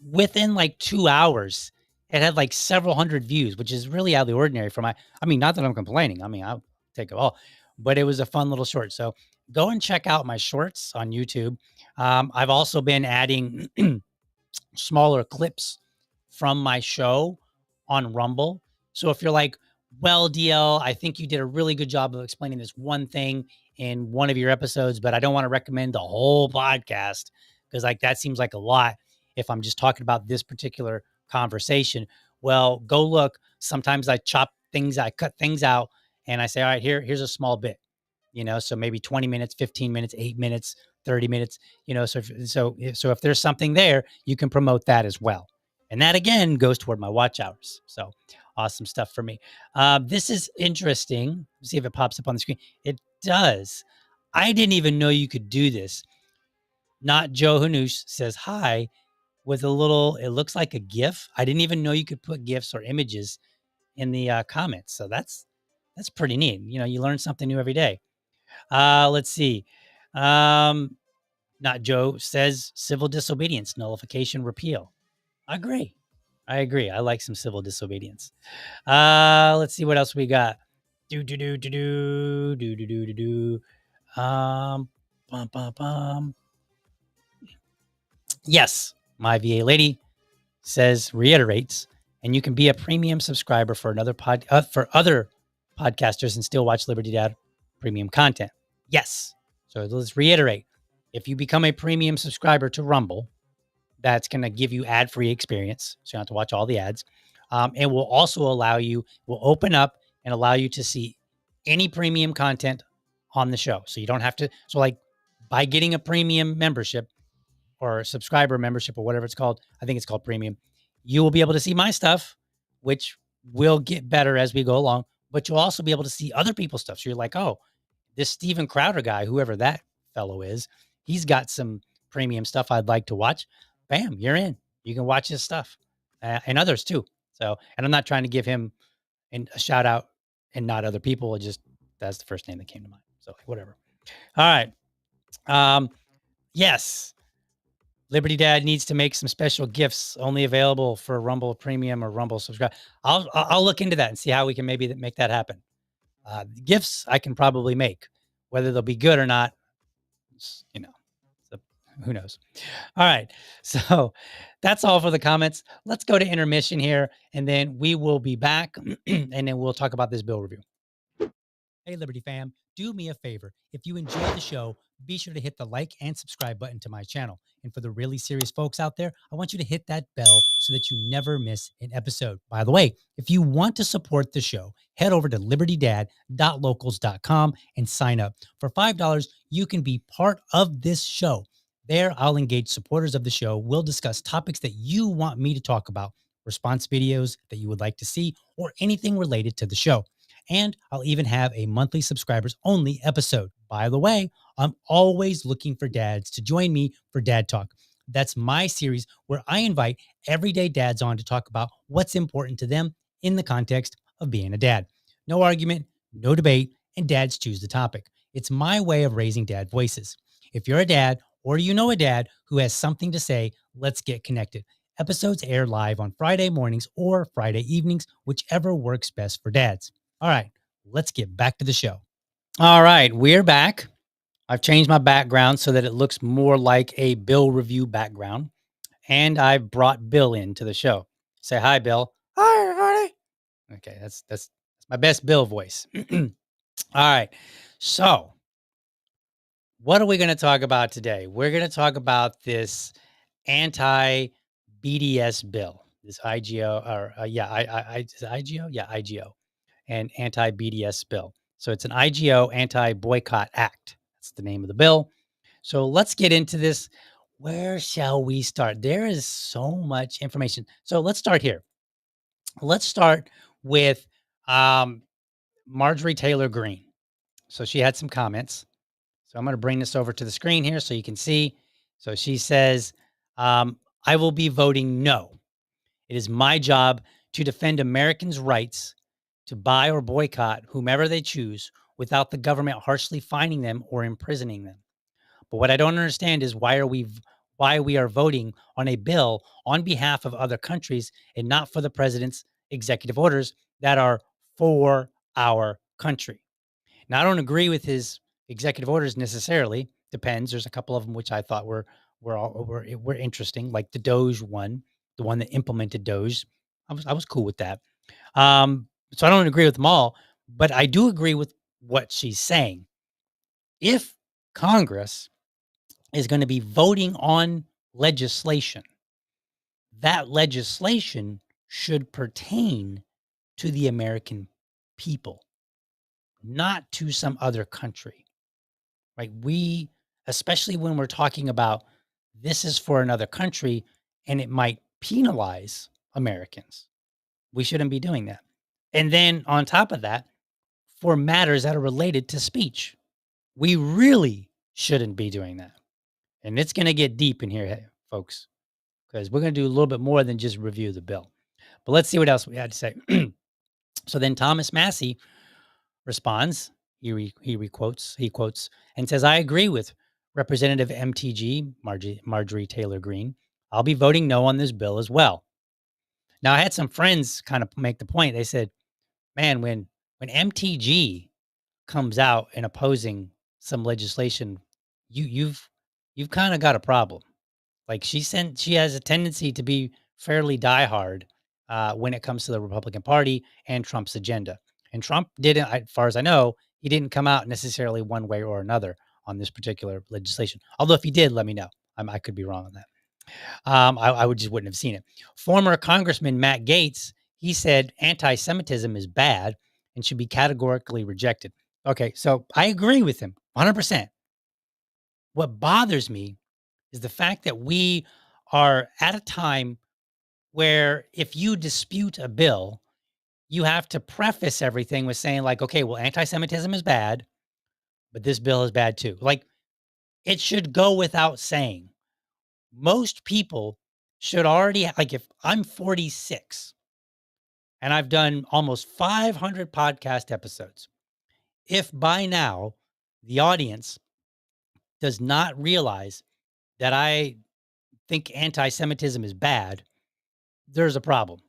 within like 2 hours, it had like several hundred views, which is really out of the ordinary for not that I'm complaining. I'll take it all, but it was a fun little short. So go and check out my shorts on YouTube. I've also been adding smaller clips from my show on Rumble. So if you're like, well, DL, I think you did a really good job of explaining this one thing in one of your episodes, but I don't want to recommend the whole podcast because like that seems like a lot if I'm just talking about this particular conversation. Well, go look. Sometimes I cut things out and I say, all right, here's a small bit, so maybe 20 minutes, 15 minutes, 8 minutes, 30 minutes, so if there's something there, you can promote that as well. And that again goes toward my watch hours. So awesome stuff for me. This is interesting. Let's see if it pops up on the screen. It does. I didn't even know you could do this. Not Joe Hanoush says hi with a little, it looks like a GIF. I didn't even know you could put GIFs or images in the comments. So that's pretty neat. You learn something new every day. Let's see. Not Joe says civil disobedience, nullification, repeal. I agree. I like some civil disobedience. Let's see what else we got. Bum, bum, bum. Yes, my VA lady reiterates, and you can be a premium subscriber for for other podcasters and still watch Liberty Dad premium content. Yes. So let's reiterate. If you become a premium subscriber to Rumble, that's going to give you ad-free experience. So you don't have to watch all the ads. It will also will open up and allow you to see any premium content on the show. So you don't have to. So like by getting a premium membership or a subscriber membership or whatever it's called, I think it's called premium, you will be able to see my stuff, which will get better as we go along, but you'll also be able to see other people's stuff. So you're like, oh, this Steven Crowder guy, whoever that fellow is, he's got some premium stuff I'd like to watch. Bam, you're in. You can watch his stuff and others too. So, and I'm not trying to give him a shout out and not other people. That's the first name that came to mind. So whatever. All right. Yes. Liberty Dad needs to make some special gifts only available for Rumble Premium or Rumble Subscribe. I'll look into that and see how we can maybe make that happen. Gifts I can probably make, whether they'll be good or not. So, Who knows? All right. So that's all for the comments. Let's go to intermission here, and then we will be back, and then we'll talk about this bill review. Hey, Liberty fam, do me a favor. If you enjoyed the show, be sure to hit the like and subscribe button to my channel. And for the really serious folks out there, I want you to hit that bell so that you never miss an episode. By the way, if you want to support the show, head over to libertydad.locals.com and sign up. For $5, you can be part of this show. There, I'll engage supporters of the show. We'll discuss topics that you want me to talk about, response videos that you would like to see, or anything related to the show. And I'll even have a monthly subscribers only episode. By the way, I'm always looking for dads to join me for Dad Talk. That's my series where I invite everyday dads on to talk about what's important to them in the context of being a dad. No argument, no debate, and dads choose the topic. It's my way of raising dad voices. If you're a dad or you know a dad who has something to say, let's get connected. Episodes air live on Friday mornings or Friday evenings, whichever works best for dads. All right, let's get back to the show. All right, we're back. I've changed my background so that it looks more like a Bill review background. And I've brought Bill into the show. Say hi, Bill. Hi, everybody. Okay, that's my best Bill voice. All right. So, what are we going to talk about today? We're going to talk about this anti-BDS bill, this IGO, or is it IGO? Yeah, IGO. And anti-BDS bill. So it's an IGO Anti-Boycott Act. That's the name of the bill. So let's get into this. Where shall we start? There is so much information. So let's start here. Let's start with Marjorie Taylor Greene. So she had some comments. So I'm going to bring this over to the screen here so you can see. So she says, I will be voting no. It is my job to defend Americans' rights to buy or boycott whomever they choose without the government harshly fining them or imprisoning them. But what I don't understand is why we are voting on a bill on behalf of other countries and not for the president's executive orders that are for our country. Now, I don't agree with his executive orders necessarily. Depends. There's a couple of them which I thought were interesting, like the Doge one, the one that implemented Doge. I was cool with that. So I don't agree with them all, but I do agree with what she's saying. If Congress is going to be voting on legislation, that legislation should pertain to the American people, not to some other country. Right? Especially when we're talking about this is for another country and it might penalize Americans. We shouldn't be doing that. And then on top of that, for matters that are related to speech, we really shouldn't be doing that. And it's going to get deep in here, folks, because we're going to do a little bit more than just review the bill. But let's see what else we had to say. So then Thomas Massey responds. He quotes and says, I agree with Representative MTG, Marjorie Taylor Greene. I'll be voting no on this bill as well. Now, I had some friends kind of make the point. They said, man, when MTG comes out and opposing some legislation, you've kind of got a problem. Like she has a tendency to be fairly diehard when it comes to the Republican Party and Trump's agenda. And Trump didn't, as far as I know, he didn't come out necessarily one way or another on this particular legislation. Although if he did, let me know. I could be wrong on that. I would just wouldn't have seen it. Former Congressman Matt Gaetz, he said anti-Semitism is bad and should be categorically rejected. Okay, so I agree with him 100%. What bothers me is the fact that we are at a time where if you dispute a bill, you have to preface everything with saying like, okay, well, anti-Semitism is bad, but this bill is bad too. Like it should go without saying. Most people should already, like if I'm 46 and I've done almost 500 podcast episodes, if by now the audience does not realize that I think anti-Semitism is bad, there's a problem.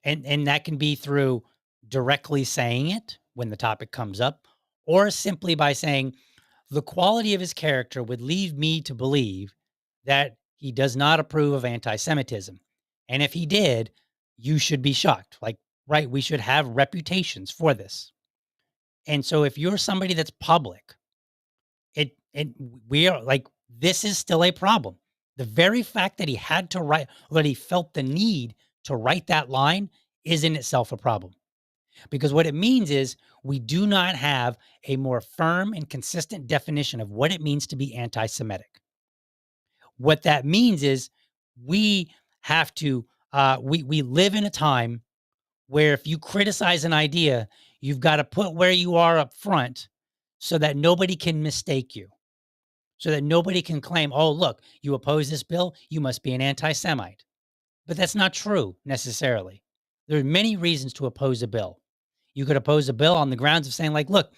And that can be through directly saying it when the topic comes up, or simply by saying the quality of his character would lead me to believe that he does not approve of anti-Semitism. And if he did, you should be shocked. Like, right, we should have reputations for this. And so if you're somebody that's public, it we are like, this is still a problem. The very fact that he had to write, that he felt the need to write that line is in itself a problem. Because what it means is we do not have a more firm and consistent definition of what it means to be anti-Semitic. What that means is we have to we live in a time where if you criticize an idea, you've got to put where you are up front so that nobody can mistake you. So that nobody can claim, "Oh, look, you oppose this bill, you must be an anti-Semite." But that's not true necessarily. There are many reasons to oppose a bill. You could oppose a bill on the grounds of saying, like, look,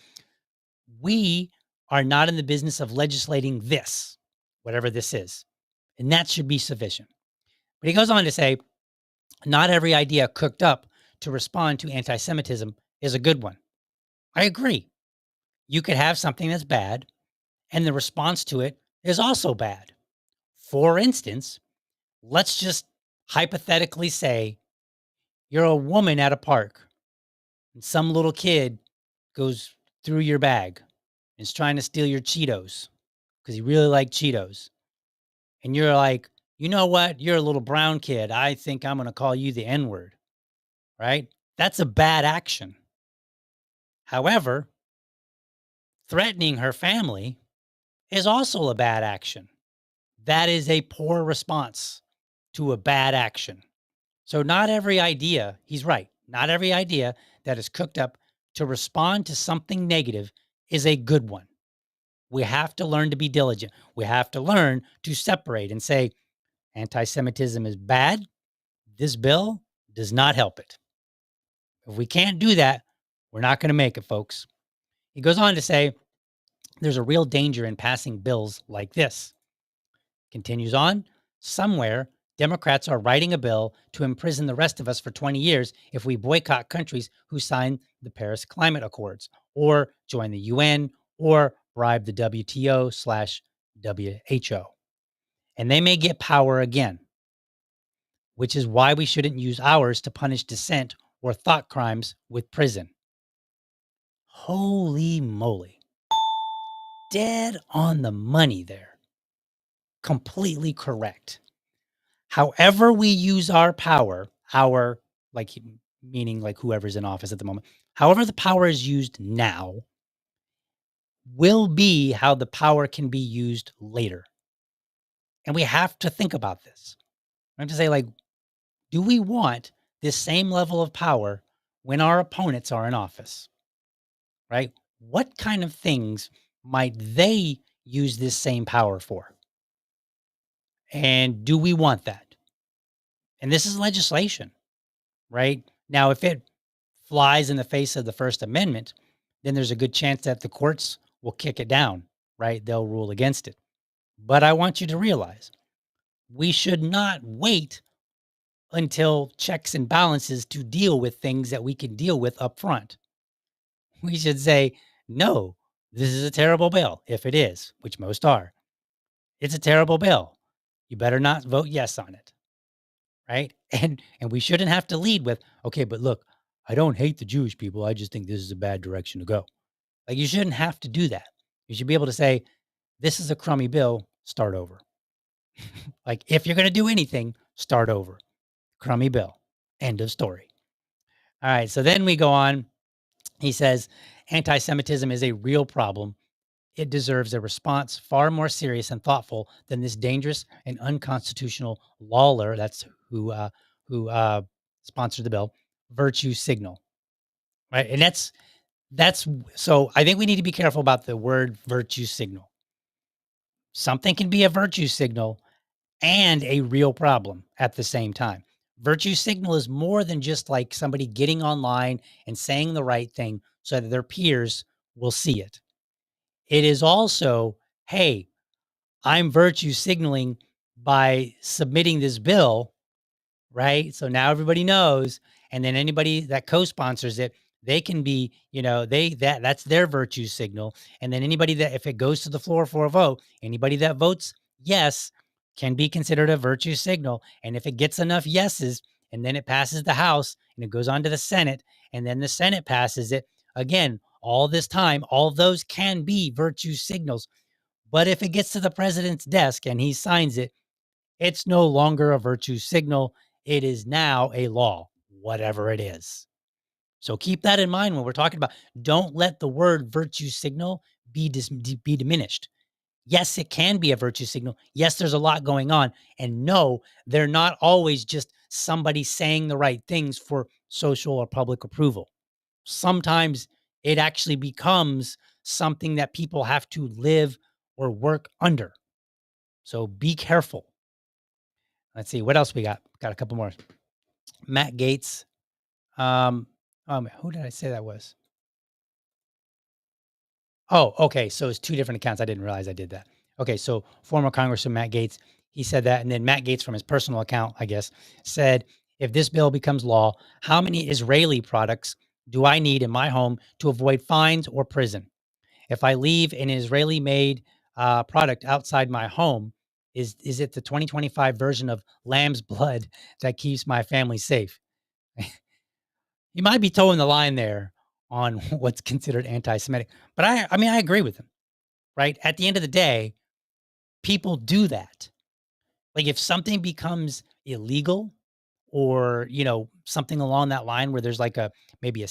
we are not in the business of legislating this, whatever this is. And that should be sufficient. But he goes on to say, not every idea cooked up to respond to anti Semitism is a good one. I agree. You could have something that's bad, and the response to it is also bad. For instance, let's just hypothetically say you're a woman at a park and some little kid goes through your bag and is trying to steal your Cheetos because you really like Cheetos. And you're like, you know what? You're a little brown kid. I think I'm going to call you the N word, right? That's a bad action. However, threatening her family is also a bad action. That is a poor response to a bad action. So, not every idea, he's right, not every idea that is cooked up to respond to something negative is a good one. We have to learn to be diligent. We have to learn to separate and say, anti Semitism is bad. This bill does not help it. If we can't do that, we're not going to make it, folks. He goes on to say, there's a real danger in passing bills like this. Continues on, somewhere, Democrats are writing a bill to imprison the rest of us for 20 years if we boycott countries who sign the Paris Climate Accords or join the UN or bribe the WTO/WHO. And they may get power again, which is why we shouldn't use ours to punish dissent or thought crimes with prison. Holy moly. Dead on the money there. Completely correct. However we use our power, like meaning like whoever's in office at the moment, however the power is used now will be how the power can be used later. And we have to think about this. I have to say, like, do we want this same level of power when our opponents are in office? Right? What kind of things might they use this same power for? And do we want that? And this is legislation, right? Now, if it flies in the face of the First Amendment, then there's a good chance that the courts will kick it down, right? They'll rule against it. But I want you to realize we should not wait until checks and balances to deal with things that we can deal with up front. We should say, no, this is a terrible bill. If it is, which most are, it's a terrible bill. You better not vote yes on it. Right. And we shouldn't have to lead with, okay, but look, I don't hate the Jewish people. I just think this is a bad direction to go. Like, you shouldn't have to do that. You should be able to say, this is a crummy bill, start over. Like, if you're going to do anything, start over. Crummy bill. End of story. All right. So then we go on. He says, anti Semitism is a real problem. It deserves a response far more serious and thoughtful than this dangerous and unconstitutional Lawler, that's who sponsored the bill, virtue signal. Right. And that's so I think we need to be careful about the word virtue signal. Something can be a virtue signal and a real problem at the same time. Virtue signal is more than just like somebody getting online and saying the right thing so that their peers will see it. It is also, hey, I'm virtue signaling by submitting this bill, right? So now everybody knows, and then anybody that co-sponsors it, they can be, that's their virtue signal. And then anybody that, if it goes to the floor for a vote, anybody that votes yes, can be considered a virtue signal. And if it gets enough yeses, and then it passes the House and it goes on to the Senate, and then the Senate passes it, again, all this time, all those can be virtue signals. But if it gets to the president's desk and he signs it, it's no longer a virtue signal. It is now a law, whatever it is. So keep that in mind when we're talking about, don't let the word virtue signal be diminished. Yes, it can be a virtue signal. Yes, there's a lot going on. And no, they're not always just somebody saying the right things for social or public approval. Sometimes it actually becomes something that people have to live or work under. So be careful. Let's see what else we got. Got a couple more. Matt Gaetz. Who did I say that was? Oh, okay. So it's two different accounts. I didn't realize I did that. Okay, so former Congressman Matt Gaetz, he said that, and then Matt Gaetz from his personal account, I guess, said, if this bill becomes law, how many Israeli products do I need in my home to avoid fines or prison? If I leave an Israeli-made product outside my home, is it the 2025 version of lamb's blood that keeps my family safe? You might be towing the line there on what's considered anti-Semitic, but I mean, I agree with him, right? At the end of the day, people do that. Like if something becomes illegal or, something along that line where there's like maybe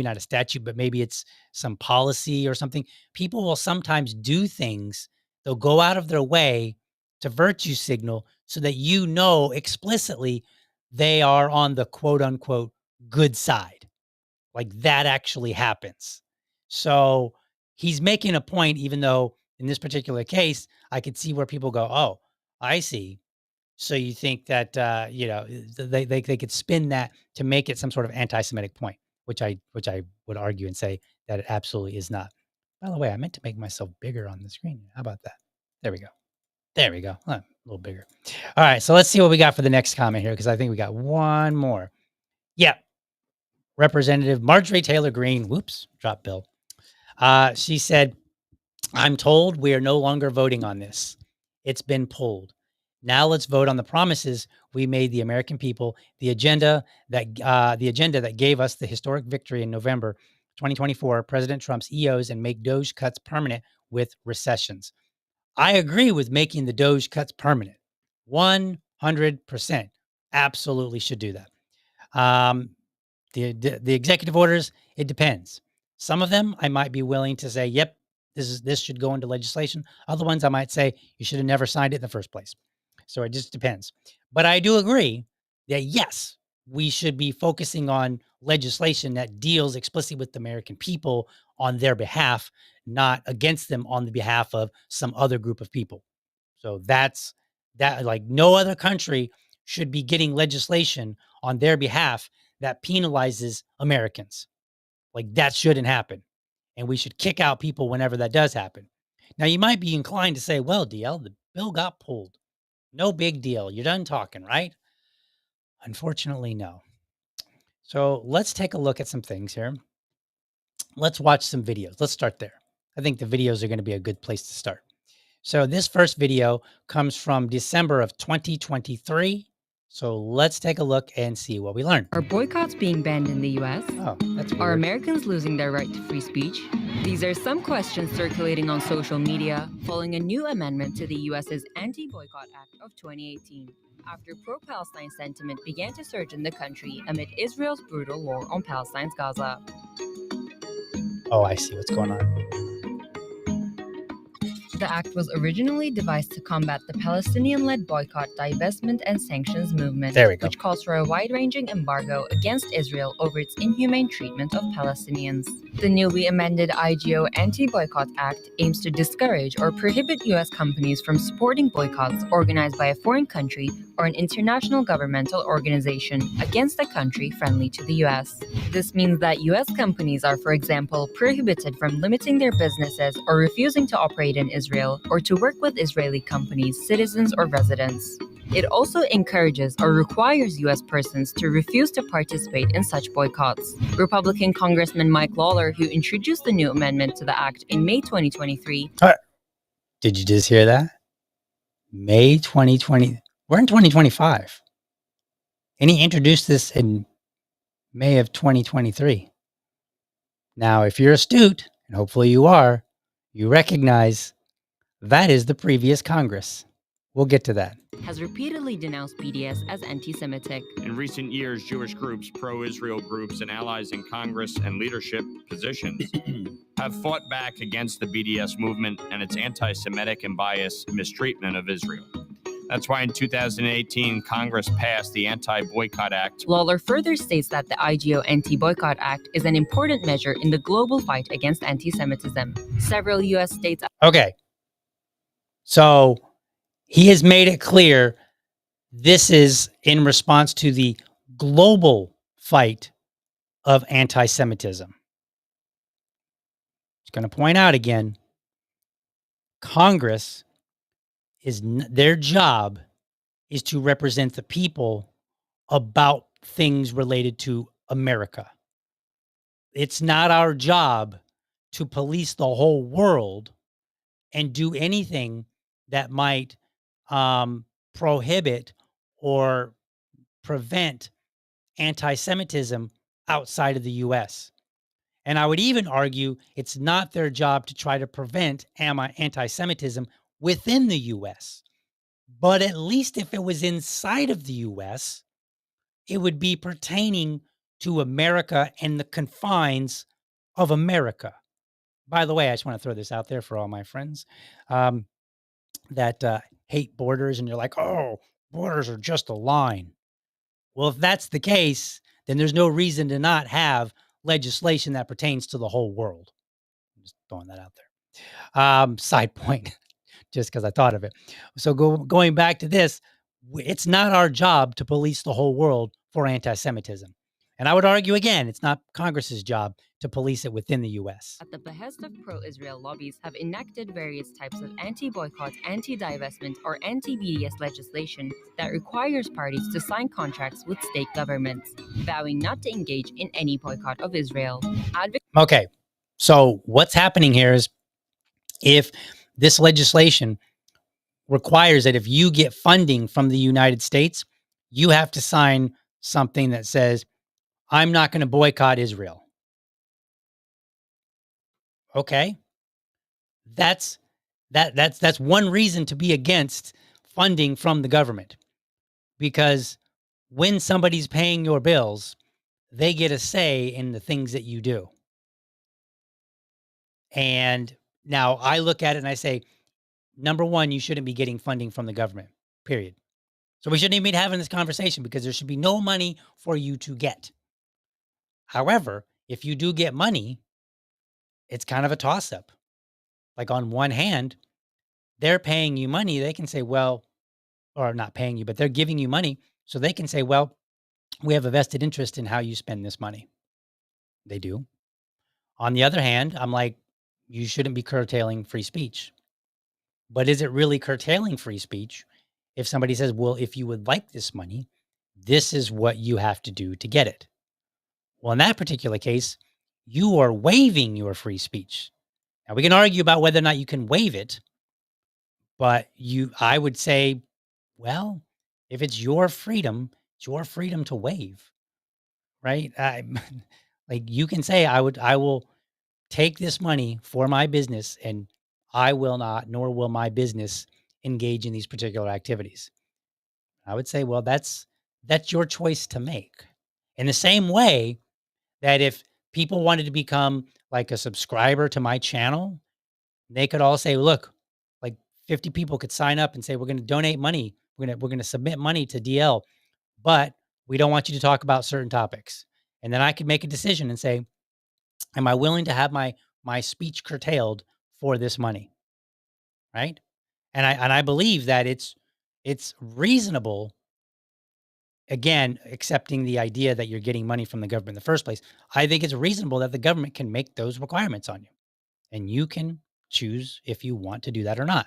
not a statute, but maybe it's some policy or something, people will sometimes do things. They'll go out of their way to virtue signal so that explicitly they are on the quote unquote good side. Like that actually happens. So he's making a point, even though in this particular case, I could see where people go, oh, I see. So you think that, they could spin that to make it some sort of anti-Semitic point, which I would argue and say that it absolutely is not. By the way, I meant to make myself bigger on the screen. How about that? There we go. There we go. A little bigger. All right. So let's see what we got for the next comment here, because I think we got one more. Yeah. Representative Marjorie Taylor Greene. Whoops. Drop bill. She said, I'm told we are no longer voting on this. It's been pulled. Now let's vote on the promises we made the American people, the agenda that gave us the historic victory in November 2024, President Trump's EOs, and make DOGE cuts permanent with recessions. I agree with making the DOGE cuts permanent. 100%. Absolutely should do that. The executive orders, it depends. Some of them I might be willing to say, yep, this should go into legislation. Other ones I might say you should have never signed it in the first place. So it just depends. But I do agree that yes, we should be focusing on legislation that deals explicitly with the American people on their behalf, not against them on the behalf of some other group of people. So that's that. Like no other country should be getting legislation on their behalf that penalizes Americans. Like that shouldn't happen. And we should kick out people whenever that does happen. Now, you might be inclined to say, well, DL, the bill got pulled. No big deal. You're done talking, right? Unfortunately, no. So let's take a look at some things here. Let's watch some videos. Let's start there. I think the videos are going to be a good place to start. So this first video comes from December of 2023. So let's take a look and see what we learned. Are boycotts being banned in the U.S.? Oh, that's weird. Are Americans losing their right to free speech? These are some questions circulating on social media following a new amendment to the U.S.'s Anti-Boycott Act of 2018, after pro-Palestine sentiment began to surge in the country amid Israel's brutal war on Palestine's Gaza. Oh, I see what's going on. The act was originally devised to combat the Palestinian-led boycott, divestment, and sanctions movement, which calls for a wide-ranging embargo against Israel over its inhumane treatment of Palestinians. The newly amended IGO Anti-Boycott Act aims to discourage or prohibit U.S. companies from supporting boycotts organized by a foreign country or an international governmental organization against a country friendly to the U.S. This means that U.S. companies are, for example, prohibited from limiting their businesses or refusing to operate in Israel or to work with Israeli companies, citizens, or residents. It also encourages or requires U.S. persons to refuse to participate in such boycotts. Republican Congressman Mike Lawler, who introduced the new amendment to the act in May 2023. Did you just hear that? May 2020. We're in 2025. And he introduced this in May of 2023. Now, if you're astute, and hopefully you are, you recognize that is the previous Congress. We'll get to that. Has repeatedly denounced BDS as anti-Semitic. In recent years, Jewish groups, pro-Israel groups, and allies in Congress and leadership positions have fought back against the BDS movement and its anti-Semitic and biased mistreatment of Israel. That's why in 2018, Congress passed the Anti-Boycott Act. Lawler further states that the IGO Anti-Boycott Act is an important measure in the global fight against anti-Semitism. Several U.S. states... Okay. So he has made it clear this is in response to the global fight of anti-Semitism. Just going to point out again, Congress is their job is to represent the people about things related to America. It's not our job to police the whole world and do anything that might prohibit or prevent anti-Semitism outside of the U.S. And I would even argue it's not their job to try to prevent anti-Semitism within the U.S. But at least if it was inside of the U.S., it would be pertaining to America and the confines of America. By the way, I just want to throw this out there for all my friends that hate borders, and you're like, oh, borders are just a line. Well, if that's the case, then there's no reason to not have legislation that pertains to the whole world. I'm just throwing that out there. Side point, just because I thought of it. So going back to this, it's not our job to police the whole world for anti-Semitism. And I would argue again, it's not Congress's job to police it within the U.S. At the behest of pro-Israel lobbies have enacted various types of anti-boycott, anti-divestment, or anti-BDS legislation that requires parties to sign contracts with state governments, vowing not to engage in any boycott of Israel. Okay, so what's happening here is if this legislation requires that if you get funding from the United States, you have to sign something that says, I'm not going to boycott Israel. Okay. That's one reason to be against funding from the government, because when somebody's paying your bills, they get a say in the things that you do. And now I look at it and I say, number one, you shouldn't be getting funding from the government, period. So we shouldn't even be having this conversation because there should be no money for you to get. However, if you do get money, it's kind of a toss-up. Like on one hand, they're paying you money. They can say, well, or not paying you, but they're giving you money. So they can say, well, we have a vested interest in how you spend this money. They do. On the other hand, I'm like, you shouldn't be curtailing free speech. But is it really curtailing free speech if somebody says, well, if you would like this money, this is what you have to do to get it? Well, in that particular case, you are waiving your free speech. Now, we can argue about whether or not you can waive it, but I would say, well, if it's your freedom to waive, right? Like you can say, I will take this money for my business, and I will not, nor will my business engage in these particular activities. I would say, well, that's your choice to make. In the same way that if people wanted to become like a subscriber to my channel, they could all say, look, like 50 people could sign up and say, we're going to donate money. We're going to submit money to DL, but we don't want you to talk about certain topics. And then I could make a decision and say, am I willing to have my speech curtailed for this money? Right. And I believe that it's reasonable. Again, accepting the idea that you're getting money from the government in the first place, I think it's reasonable that the government can make those requirements on you, and you can choose if you want to do that or not.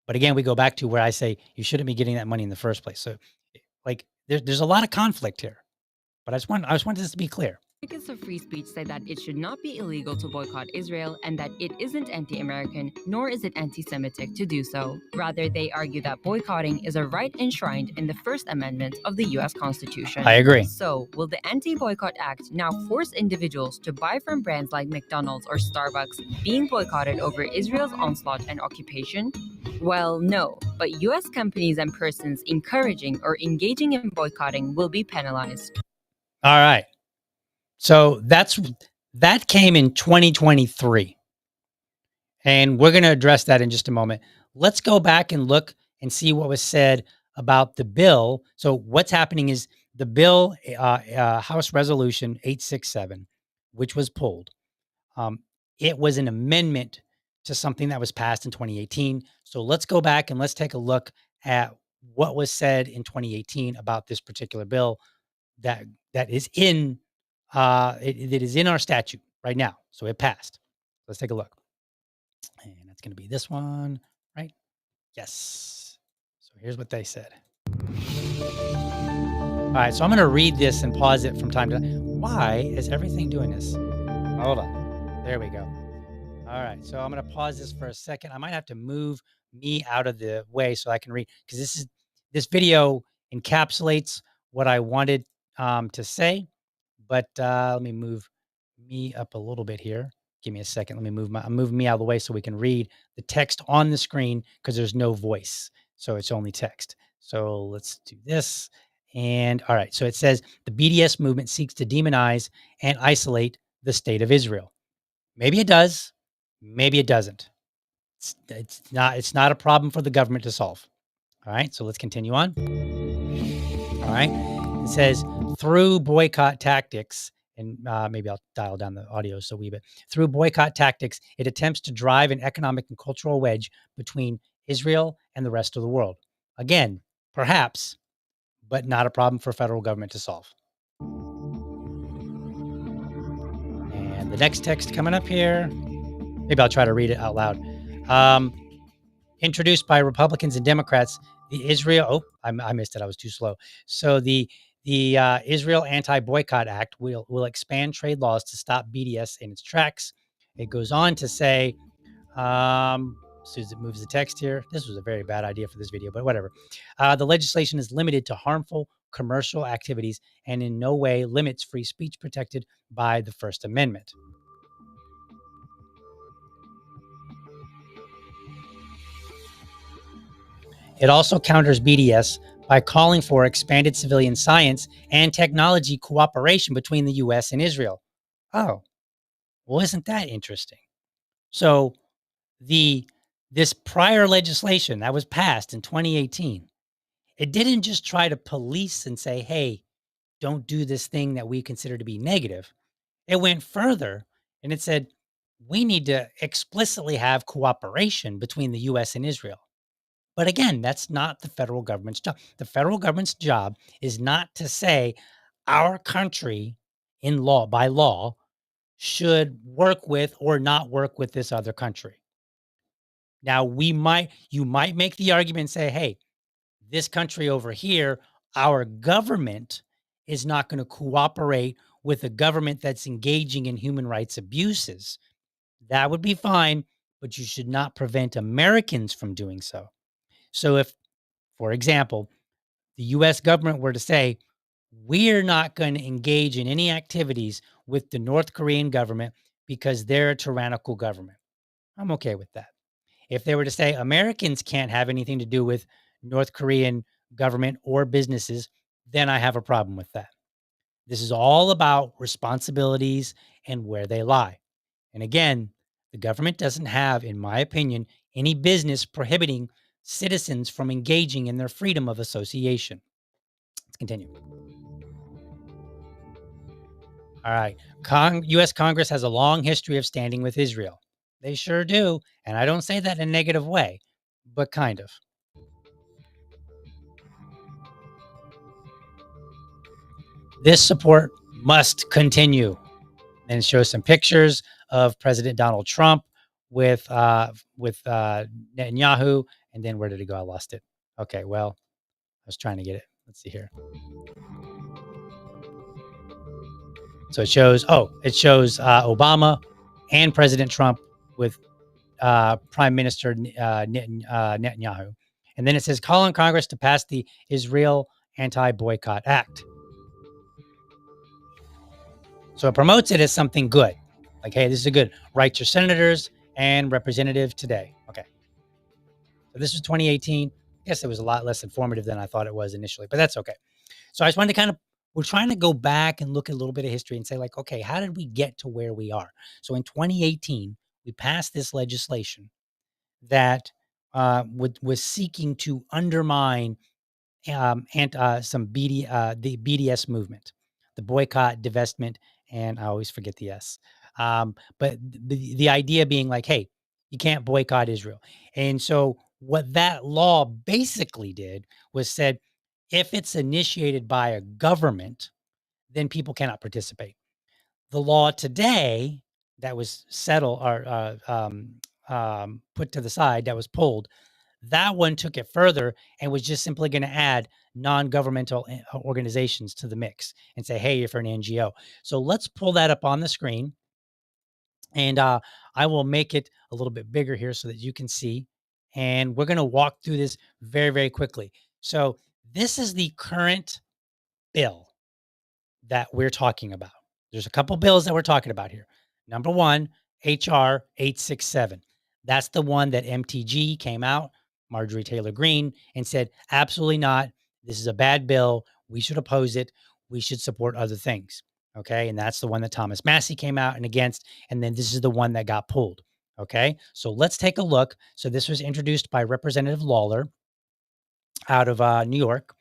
But again, we go back to where I say you shouldn't be getting that money in the first place. So like there's a lot of conflict here, but I just wanted this to be clear. Advocates of free speech say that it should not be illegal to boycott Israel and that it isn't anti-American, nor is it anti-Semitic to do so. Rather, they argue that boycotting is a right enshrined in the First Amendment of the U.S. Constitution. I agree. So, will the Anti-Boycott Act now force individuals to buy from brands like McDonald's or Starbucks being boycotted over Israel's onslaught and occupation? Well, no, but U.S. companies and persons encouraging or engaging in boycotting will be penalized. All right. So that came in 2023. And we're going to address that in just a moment. Let's go back and look and see what was said about the bill. So what's happening is the bill, House Resolution 867, which was pulled. It was an amendment to something that was passed in 2018. So let's go back and let's take a look at what was said in 2018 about this particular bill that is in it is in our statute right now. So it passed. Let's take a look. And that's going to be this one, right? Yes. So here's what they said. All right. So I'm going to read this and pause it from time to time. Why is everything doing this? Hold on. There we go. All right. So I'm going to pause this for a second. I might have to move me out of the way so I can read, because this video encapsulates what I wanted to say. But let me move me up a little bit here. Give me a second. I'm moving me out of the way so we can read the text on the screen, because there's no voice. So it's only text. So let's do this. And all right. So it says the BDS movement seeks to demonize and isolate the state of Israel. Maybe it does. Maybe it doesn't. It's not a problem for the government to solve. All right. So let's continue on. All right. It says through boycott tactics, and maybe I'll dial down the audio so a wee bit. Through boycott tactics, it attempts to drive an economic and cultural wedge between Israel and the rest of the world. Again, perhaps, but not a problem for federal government to solve. And the next text coming up here, maybe I'll try to read it out loud. Introduced by Republicans and Democrats, the Israel. Oh, I missed it. I was too slow. So the Israel Anti-Boycott Act will expand trade laws to stop BDS in its tracks. It goes on to say, as soon as it moves the text here, this was a very bad idea for this video, but whatever. The legislation is limited to harmful commercial activities and in no way limits free speech protected by the First Amendment. It also counters BDS by calling for expanded civilian science and technology cooperation between the U.S. and Israel. Oh, well, isn't that interesting? So this prior legislation that was passed in 2018, it didn't just try to police and say, hey, don't do this thing that we consider to be negative. It went further and it said, we need to explicitly have cooperation between the U.S. and Israel. But again, that's not the federal government's job. The federal government's job is not to say our country by law should work with or not work with this other country. Now, you might make the argument and say, hey, this country over here, our government is not going to cooperate with a government that's engaging in human rights abuses. That would be fine, but you should not prevent Americans from doing so. So if, for example, the U.S. government were to say, we're not going to engage in any activities with the North Korean government because they're a tyrannical government, I'm okay with that. If they were to say Americans can't have anything to do with North Korean government or businesses, then I have a problem with that. This is all about responsibilities and where they lie. And again, the government doesn't have, in my opinion, any business prohibiting citizens from engaging in their freedom of association. Let's continue. All right. U.S. Congress has a long history of standing with Israel. They sure do. And I don't say that in a negative way, but kind of. This support must continue. And it shows some pictures of President Donald Trump with Netanyahu. And then where did it go? I lost it. Okay, well, I was trying to get it. Let's see here. So it shows Obama and President Trump with Prime Minister Netanyahu. And then it says, call on Congress to pass the Israel Anti-Boycott Act. So it promotes it as something good. Like, hey, this is a good. Write your senators and representative today. Okay. So this was 2018. I guess it was a lot less informative than I thought it was initially, but that's okay. So I just wanted to we're trying to go back and look at a little bit of history and say, like, okay, how did we get to where we are? So in 2018, we passed this legislation that was seeking to undermine the BDS movement, the boycott, divestment, and I always forget the S. But the idea being like, hey, you can't boycott Israel. And so what that law basically did was said, if it's initiated by a government, then people cannot participate. The law today that was settled or put to the side, that was pulled, that one took it further and was just simply going to add non-governmental organizations to the mix and say, hey, if you're an NGO. So let's pull that up on the screen. And I will make it a little bit bigger here so that you can see. And we're going to walk through this very, very quickly. So this is the current bill that we're talking about. There's a couple bills that we're talking about here. Number one, HR 867. That's the one that MTG came out, Marjorie Taylor Greene, and said, absolutely not. This is a bad bill. We should oppose it. We should support other things. Okay. And that's the one that Thomas Massey came out and against. And then this is the one that got pulled. Okay. So let's take a look. So this was introduced by Representative Lawler out of New York.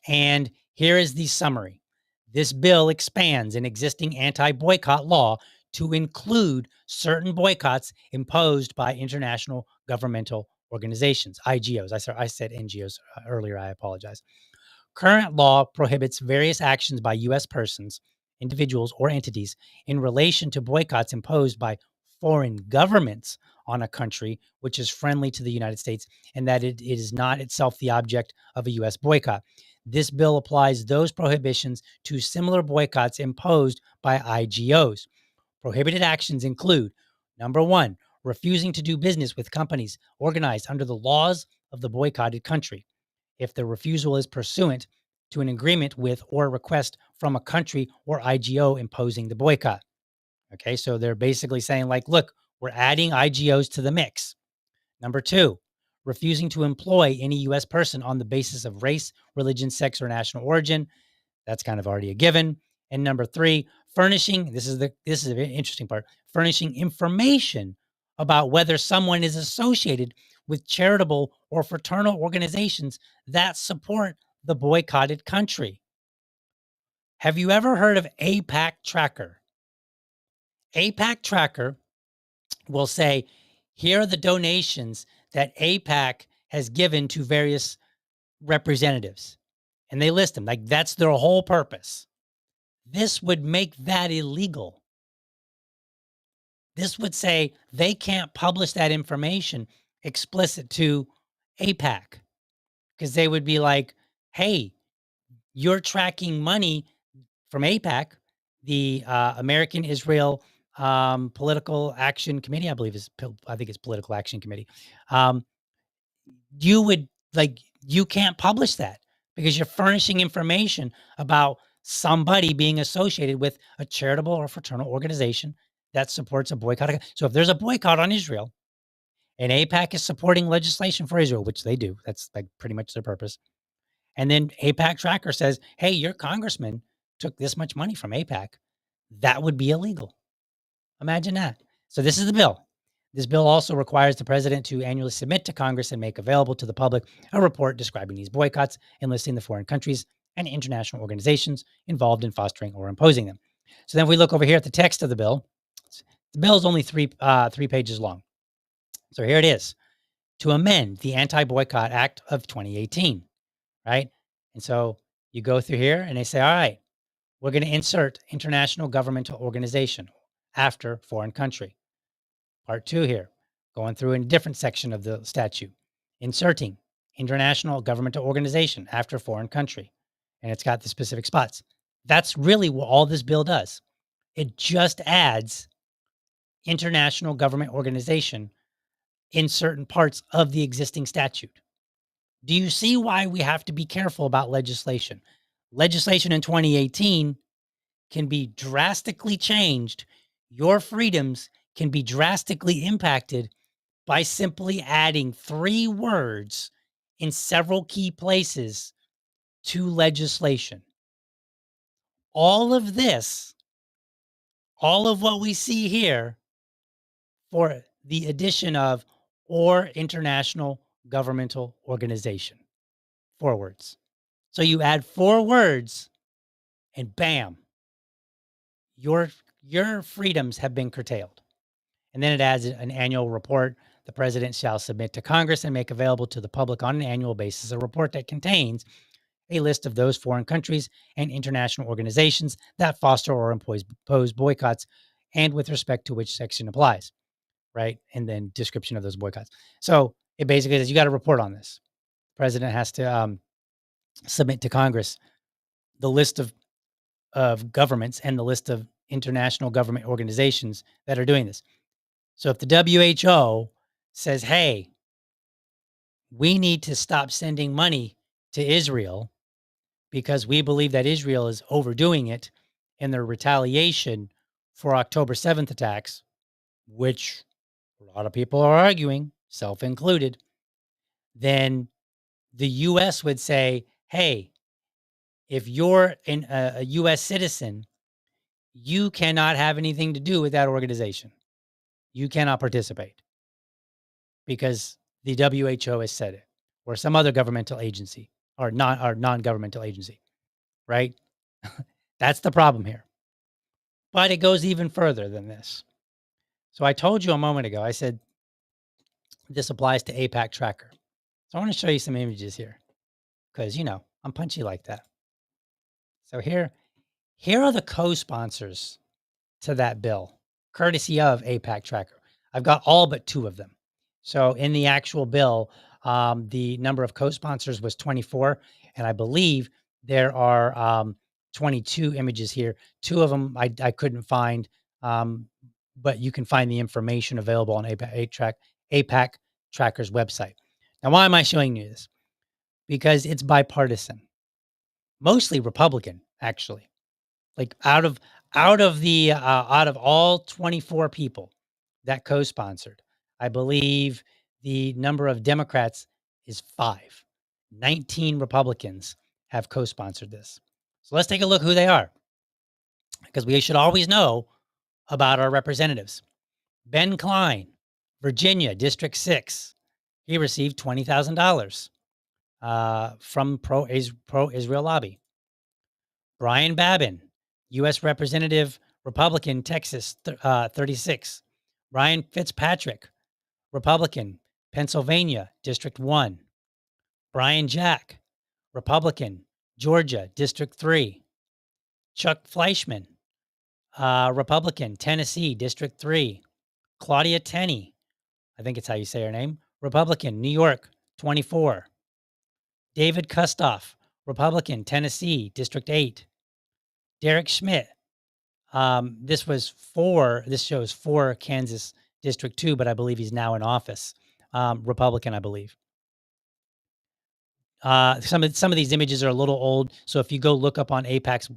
And here is the summary. This bill expands an existing anti-boycott law to include certain boycotts imposed by international governmental organizations, IGOs. I said NGOs earlier. I apologize. Current law prohibits various actions by U.S. persons, individuals, or entities in relation to boycotts imposed by foreign governments on a country which is friendly to the United States, and that it is not itself the object of a U.S. boycott. This bill applies those prohibitions to similar boycotts imposed by IGOs. Prohibited actions include, number one, refusing to do business with companies organized under the laws of the boycotted country, if the refusal is pursuant to an agreement with or request from a country or IGO imposing the boycott. Okay, so they're basically saying, like, look, we're adding IGOs to the mix. Number two, refusing to employ any U.S. person on the basis of race, religion, sex, or national origin. That's kind of already a given. And number three, furnishing, this is a very interesting part, furnishing information about whether someone is associated with charitable or fraternal organizations that support the boycotted country. Have you ever heard of APAC Tracker? APAC Tracker will say, here are the donations that APAC has given to various representatives. And they list them. Like, that's their whole purpose. This would make that illegal. This would say they can't publish that information explicit to APAC, because they would be like, hey, you're tracking money from APAC, the American Israel Political Action Committee, I think it's Political Action Committee. You can't publish that because you're furnishing information about somebody being associated with a charitable or fraternal organization that supports a boycott. So if there's a boycott on Israel and AIPAC is supporting legislation for Israel, which they do, that's like pretty much their purpose. And then AIPAC Tracker says, hey, your congressman took this much money from AIPAC. That would be illegal. Imagine that. So this is the bill. This bill also requires the president to annually submit to Congress and make available to the public a report describing these boycotts and listing the foreign countries and international organizations involved in fostering or imposing them. So then if we look over here at the text of the bill is only three pages long. So here it is. To amend the Anti-Boycott Act of 2018, right? And so you go through here and they say, all right, we're going to insert international governmental organization after foreign country. Part two here, going through in a different section of the statute, inserting international governmental organization after foreign country. And it's got the specific spots. That's really what all this bill does. It just adds international government organization in certain parts of the existing statute. Do you see why we have to be careful about legislation? Legislation in 2018 can be drastically changed. Your freedoms can be drastically impacted by simply adding 3 words in several key places to legislation. All of this, all of what we see here for the addition of or international governmental organization. 4 words. So you add 4 words and bam, your freedoms have been curtailed. And then it adds an annual report. The president shall submit to Congress and make available to the public on an annual basis a report that contains a list of those foreign countries and international organizations that foster or impose boycotts and with respect to which section applies, right? And then description of those boycotts. So it basically says you got to report on this. The president has to submit to Congress the list of governments and the list of international government organizations that are doing this. So if the WHO says, hey, we need to stop sending money to Israel because we believe that Israel is overdoing it in their retaliation for October 7th attacks, which a lot of people are arguing, self included, then the US would say, hey, if you're a US citizen, you cannot have anything to do with that organization. You cannot participate because the WHO has said it, or some other governmental agency or non-governmental agency, right? That's the problem here. But it goes even further than this. So I told you a moment ago, I said this applies to APAC Tracker. So I want to show you some images here because, I'm punchy like that. So here are the co-sponsors to that bill, courtesy of APAC Tracker. I've got all but 2 of them. So in the actual bill, the number of co-sponsors was 24, and I believe there are 22 images here. 2 of them I couldn't find, but you can find the information available on APAC Tracker's website. Now, why am I showing you this? Because it's bipartisan, mostly Republican, actually. Like out of all 24 people that co-sponsored, I believe the number of Democrats is 5. 19 Republicans have co-sponsored this. So let's take a look who they are, because we should always know about our representatives. Ben Klein, Virginia, District 6. He received $20,000 from pro-Israel lobby. Brian Babin, U.S. Representative, Republican, Texas, 36. Ryan Fitzpatrick, Republican, Pennsylvania, District 1. Brian Jack, Republican, Georgia, District 3. Chuck Fleischman, Republican, Tennessee, District 3. Claudia Tenney, I think it's how you say her name, Republican, New York, 24. David Kustoff, Republican, Tennessee, District 8. Derek Schmidt, this shows 4 Kansas District 2, but I believe he's now in office. Republican, I believe. Some of these images are a little old, so if you go look up on APAC's,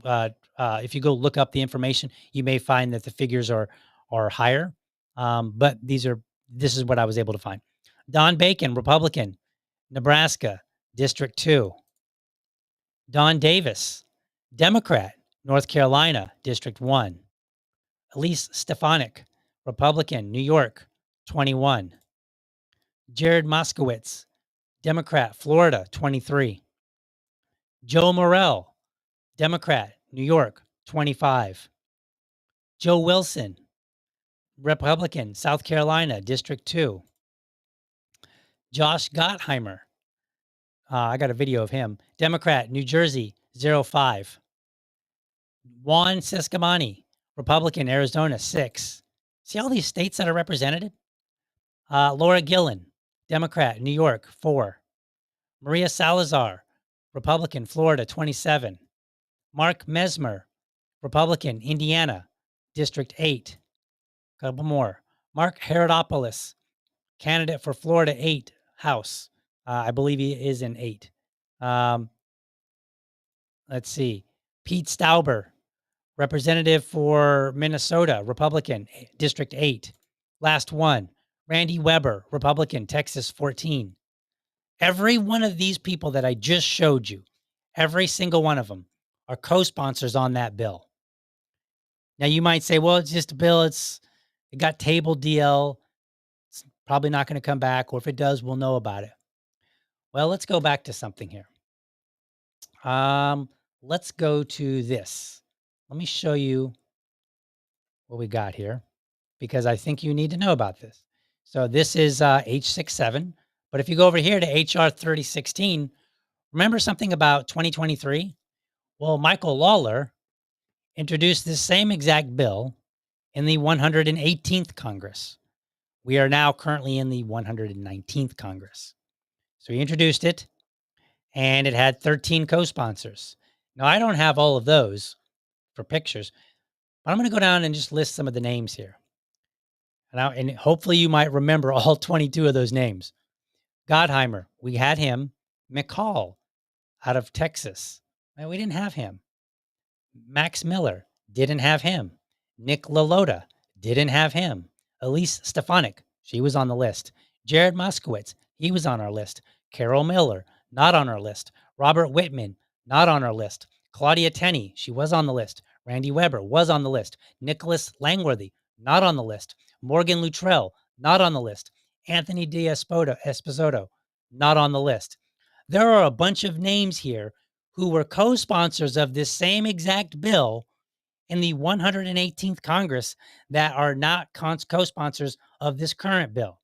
if you go look up the information, you may find that the figures are higher. But this is what I was able to find. Don Bacon, Republican, Nebraska, District 2. Don Davis, Democrat, North Carolina, District 1. Elise Stefanik, Republican, New York, 21. Jared Moskowitz, Democrat, Florida, 23. Joe Morell, Democrat, New York, 25. Joe Wilson, Republican, South Carolina, District 2. Josh Gottheimer, I got a video of him, Democrat, New Jersey, 05. Juan Ciscomani, Republican, Arizona, 6. See all these states that are represented? Laura Gillen, Democrat, New York, 4. Maria Salazar, Republican, Florida, 27. Mark Mesmer, Republican, Indiana, District 8. Couple more. Mark Herodopoulos, candidate for Florida 8 House. I believe he is in 8. Let's see. Pete Stauber, representative for Minnesota, Republican, District 8. Last one. Randy Weber, Republican, Texas 14. Every one of these people that I just showed you, every single one of them are co-sponsors on that bill. Now you might say, well, it's just a bill. It got tabled DL. It's probably not going to come back. Or if it does, we'll know about it. Well, let's go back to something here. Let's go to this. Let me show you what we got here, because I think you need to know about this. So this is H67. But if you go over here to HR 3016, remember something about 2023? Well, Michael Lawler introduced this same exact bill in the 118th Congress. We are now currently in the 119th Congress. So he introduced it, and it had 13 co-sponsors. Now, I don't have all of those for pictures, but I'm going to go down and just list some of the names here. And hopefully you might remember all 22 of those names. Gottheimer, we had him. McCall, out of Texas. We didn't have him. Max Miller, didn't have him. Nick LaLota, didn't have him. Elise Stefanik, she was on the list. Jared Moskowitz, he was on our list. Carol Miller, not on our list. Robert Whitman, not on our list. Claudia Tenney, she was on the list. Randy Weber was on the list. Nicholas Langworthy, not on the list. Morgan Luttrell, not on the list. Anthony Esposito, not on the list. There are a bunch of names here who were co-sponsors of this same exact bill in the 118th Congress that are not co-sponsors of this current bill.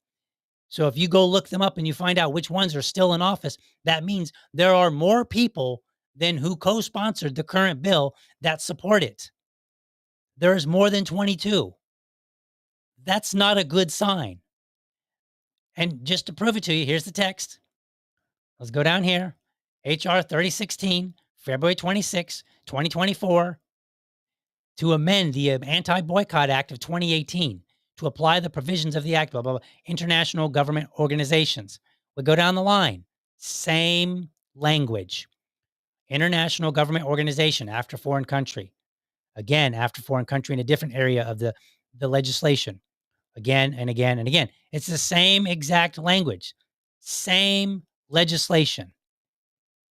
So if you go look them up and you find out which ones are still in office, that means there are more people than who co-sponsored the current bill that support it. There's more than 22. That's not a good sign. And just to prove it to you, here's the text. Let's go down here. HR 3016, February 26, 2024, to amend the Anti-Boycott Act of 2018 to apply the provisions of the act, blah, blah, blah, international government organizations. We go down the line. Same language. International government organization after foreign country. Again, after foreign country in a different area of the legislation. Again and again and again. It's the same exact language. Same legislation.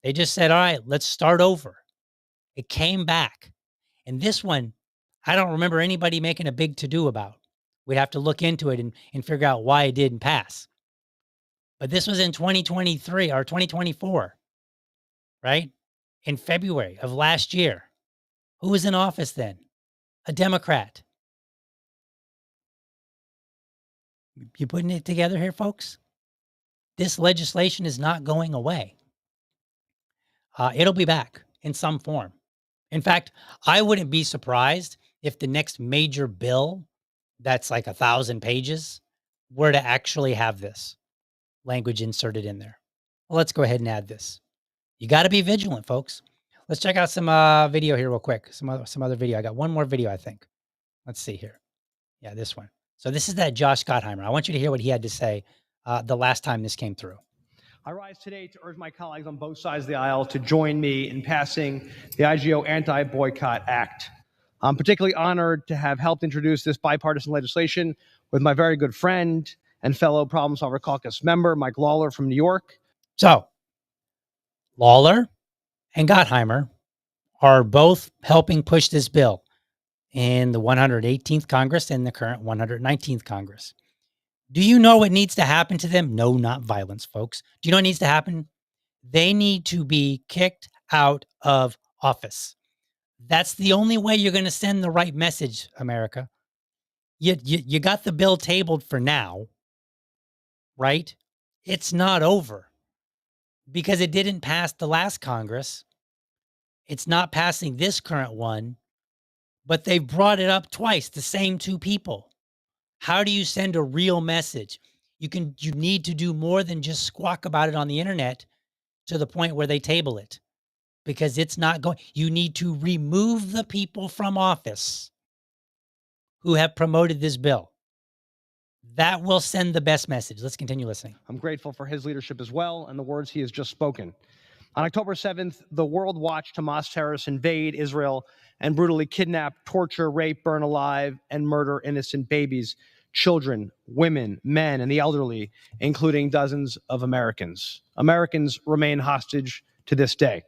They just said, all right, let's start over. It came back. And this one, I don't remember anybody making a big to-do about. We'd have to look into it and figure out why it didn't pass. But this was in 2023 or 2024, right? In February of last year. Who was in office then? A Democrat. You putting it together here, folks? This legislation is not going away. It'll be back in some form. In fact, I wouldn't be surprised if the next major bill that's like 1,000 pages were to actually have this language inserted in there. Well, let's go ahead and add this. You got to be vigilant, folks. Let's check out some video here real quick. Some other video. I got one more video, I think. Let's see here. Yeah, this one. So this is that Josh Gottheimer. I want you to hear what he had to say the last time this came through. I rise today to urge my colleagues on both sides of the aisle to join me in passing the IGO Anti-Boycott Act. I'm particularly honored to have helped introduce this bipartisan legislation with my very good friend and fellow Problem Solver Caucus member, Mike Lawler from New York. So, Lawler and Gottheimer are both helping push this bill in the 118th Congress and the current 119th Congress. Do you know what needs to happen to them? No, not violence, folks. Do you know what needs to happen? They need to be kicked out of office. That's the only way you're going to send the right message, America. You got the bill tabled for now, right? It's not over because it didn't pass the last Congress. It's not passing this current one, but they've brought it up twice, the same two people. How do you send a real message? You need to do more than just squawk about it on the internet to the point where they table it, because it's not going. You need to remove the people from office who have promoted this bill. That will send the best message. Let's continue listening. I'm grateful for his leadership as well and the words he has just spoken. On October 7th, the world watched Hamas terrorists invade Israel and brutally kidnap, torture, rape, burn alive, and murder innocent babies, children, women, men, and the elderly, including dozens of Americans. Americans remain hostage to this day.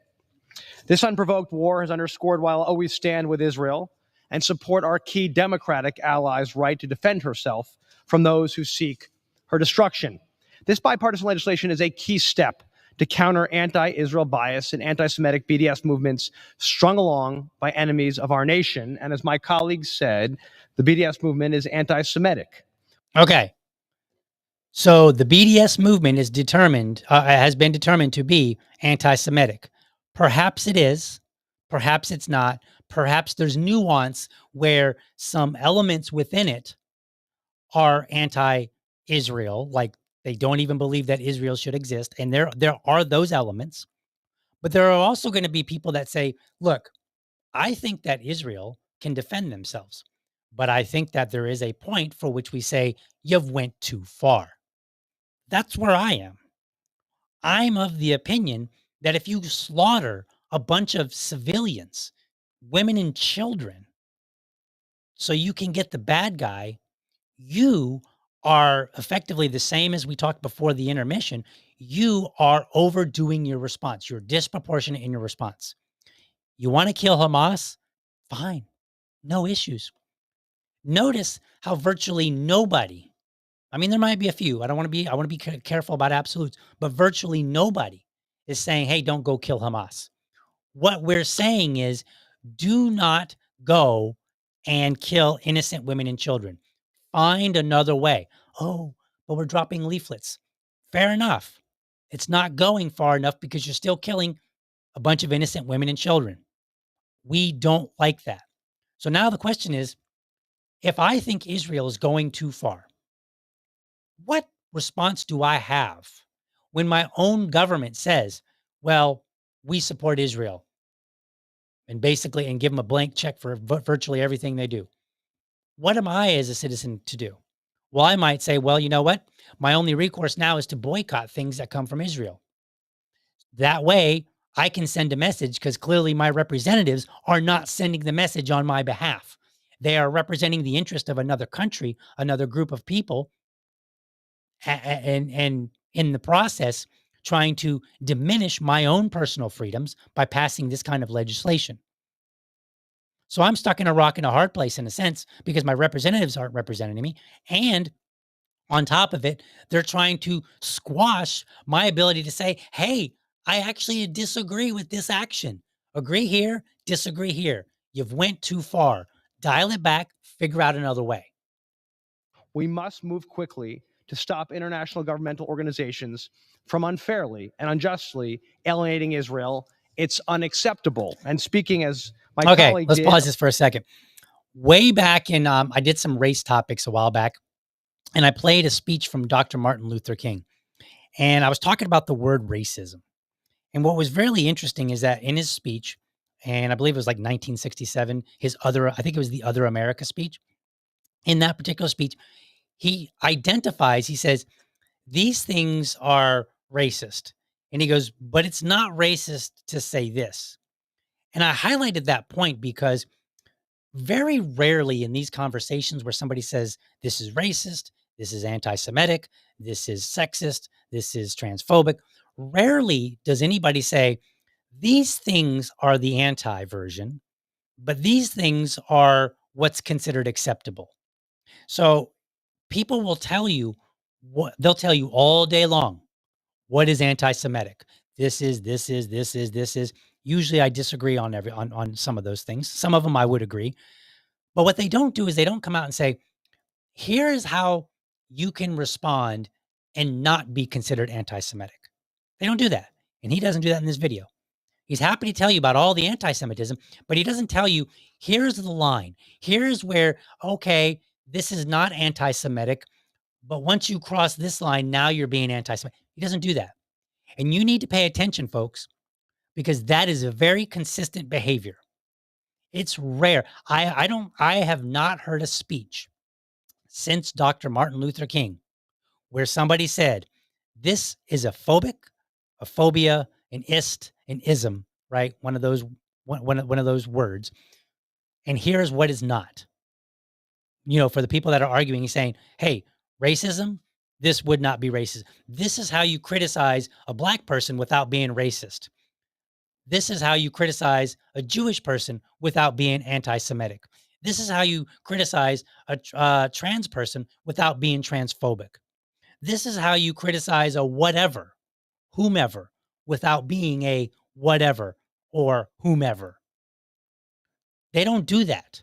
This unprovoked war has underscored why I'll always stand with Israel and support our key democratic allies' right to defend herself from those who seek her destruction. This bipartisan legislation is a key step to counter anti-Israel bias and anti-Semitic BDS movements strung along by enemies of our nation. And as my colleagues said, the BDS movement is anti-Semitic. Okay. So the BDS movement is has been determined to be anti-Semitic. Perhaps it is, perhaps it's not. Perhaps there's nuance where some elements within it are anti-Israel, like they don't even believe that Israel should exist. And there are those elements. But there are also going to be people that say, look, I think that Israel can defend themselves. But I think that there is a point for which we say, you've went too far. That's where I am. I'm of the opinion that if you slaughter a bunch of civilians, women and children, so you can get the bad guy, you are effectively the same as we talked before the intermission. You are overdoing your response. You're disproportionate in your response. You want to kill Hamas? Fine. No issues. Notice how virtually nobody, I mean, there might be a few. I want to be careful about absolutes, but virtually nobody is saying, hey, don't go kill Hamas. What we're saying is, do not go and kill innocent women and children. Find another way. Oh, but we're dropping leaflets. Fair enough. It's not going far enough because you're still killing a bunch of innocent women and children. We don't like that. So now the question is, if I think Israel is going too far, what response do I have when my own government says, well, we support Israel and basically give them a blank check for virtually everything they do? What am I as a citizen to do? Well, I might say, well, you know what? My only recourse now is to boycott things that come from Israel. That way, I can send a message because clearly my representatives are not sending the message on my behalf. They are representing the interest of another country, another group of people, and in the process, trying to diminish my own personal freedoms by passing this kind of legislation. So I'm stuck in a rock and a hard place in a sense because my representatives aren't representing me. And on top of it, they're trying to squash my ability to say, hey, I actually disagree with this action. Agree here, disagree here. You've went too far. Dial it back, figure out another way. We must move quickly to stop international governmental organizations from unfairly and unjustly alienating Israel. It's unacceptable. And speaking as my colleague let's pause this for a second. Way back in, I did some race topics a while back, and I played a speech from Dr. Martin Luther King. And I was talking about the word racism. And what was really interesting is that in his speech, and I believe it was like 1967, I think it was the Other America speech. In that particular speech, he says, these things are racist. And he goes, but it's not racist to say this. And I highlighted that point because very rarely in these conversations where somebody says, this is racist, this is anti-Semitic, this is sexist, this is transphobic, rarely does anybody say, these things are the anti-version, but these things are what's considered acceptable. So people will tell you they'll tell you all day long, what is anti-Semitic? This is. Usually I disagree on some of those things. Some of them I would agree. But what they don't do is they don't come out and say, here's how you can respond and not be considered anti-Semitic. They don't do that. And he doesn't do that in this video. He's happy to tell you about all the anti-Semitism, but he doesn't tell you, here's the line. Here's where, okay, this is not anti-Semitic, but once you cross this line, now you're being anti-Semitic. He doesn't do that. And you need to pay attention, folks, because that is a very consistent behavior. It's rare. I have not heard a speech since Dr. Martin Luther King where somebody said, this is a phobic, a phobia, an ist, an ism, right? One of those words. And here's what is not. For the people that are arguing, he's saying, hey, racism, this would not be racist. This is how you criticize a black person without being racist. This is how you criticize a Jewish person without being anti-Semitic. This is how you criticize a trans person without being transphobic. This is how you criticize a whatever, whomever, without being a whatever or whomever. They don't do that.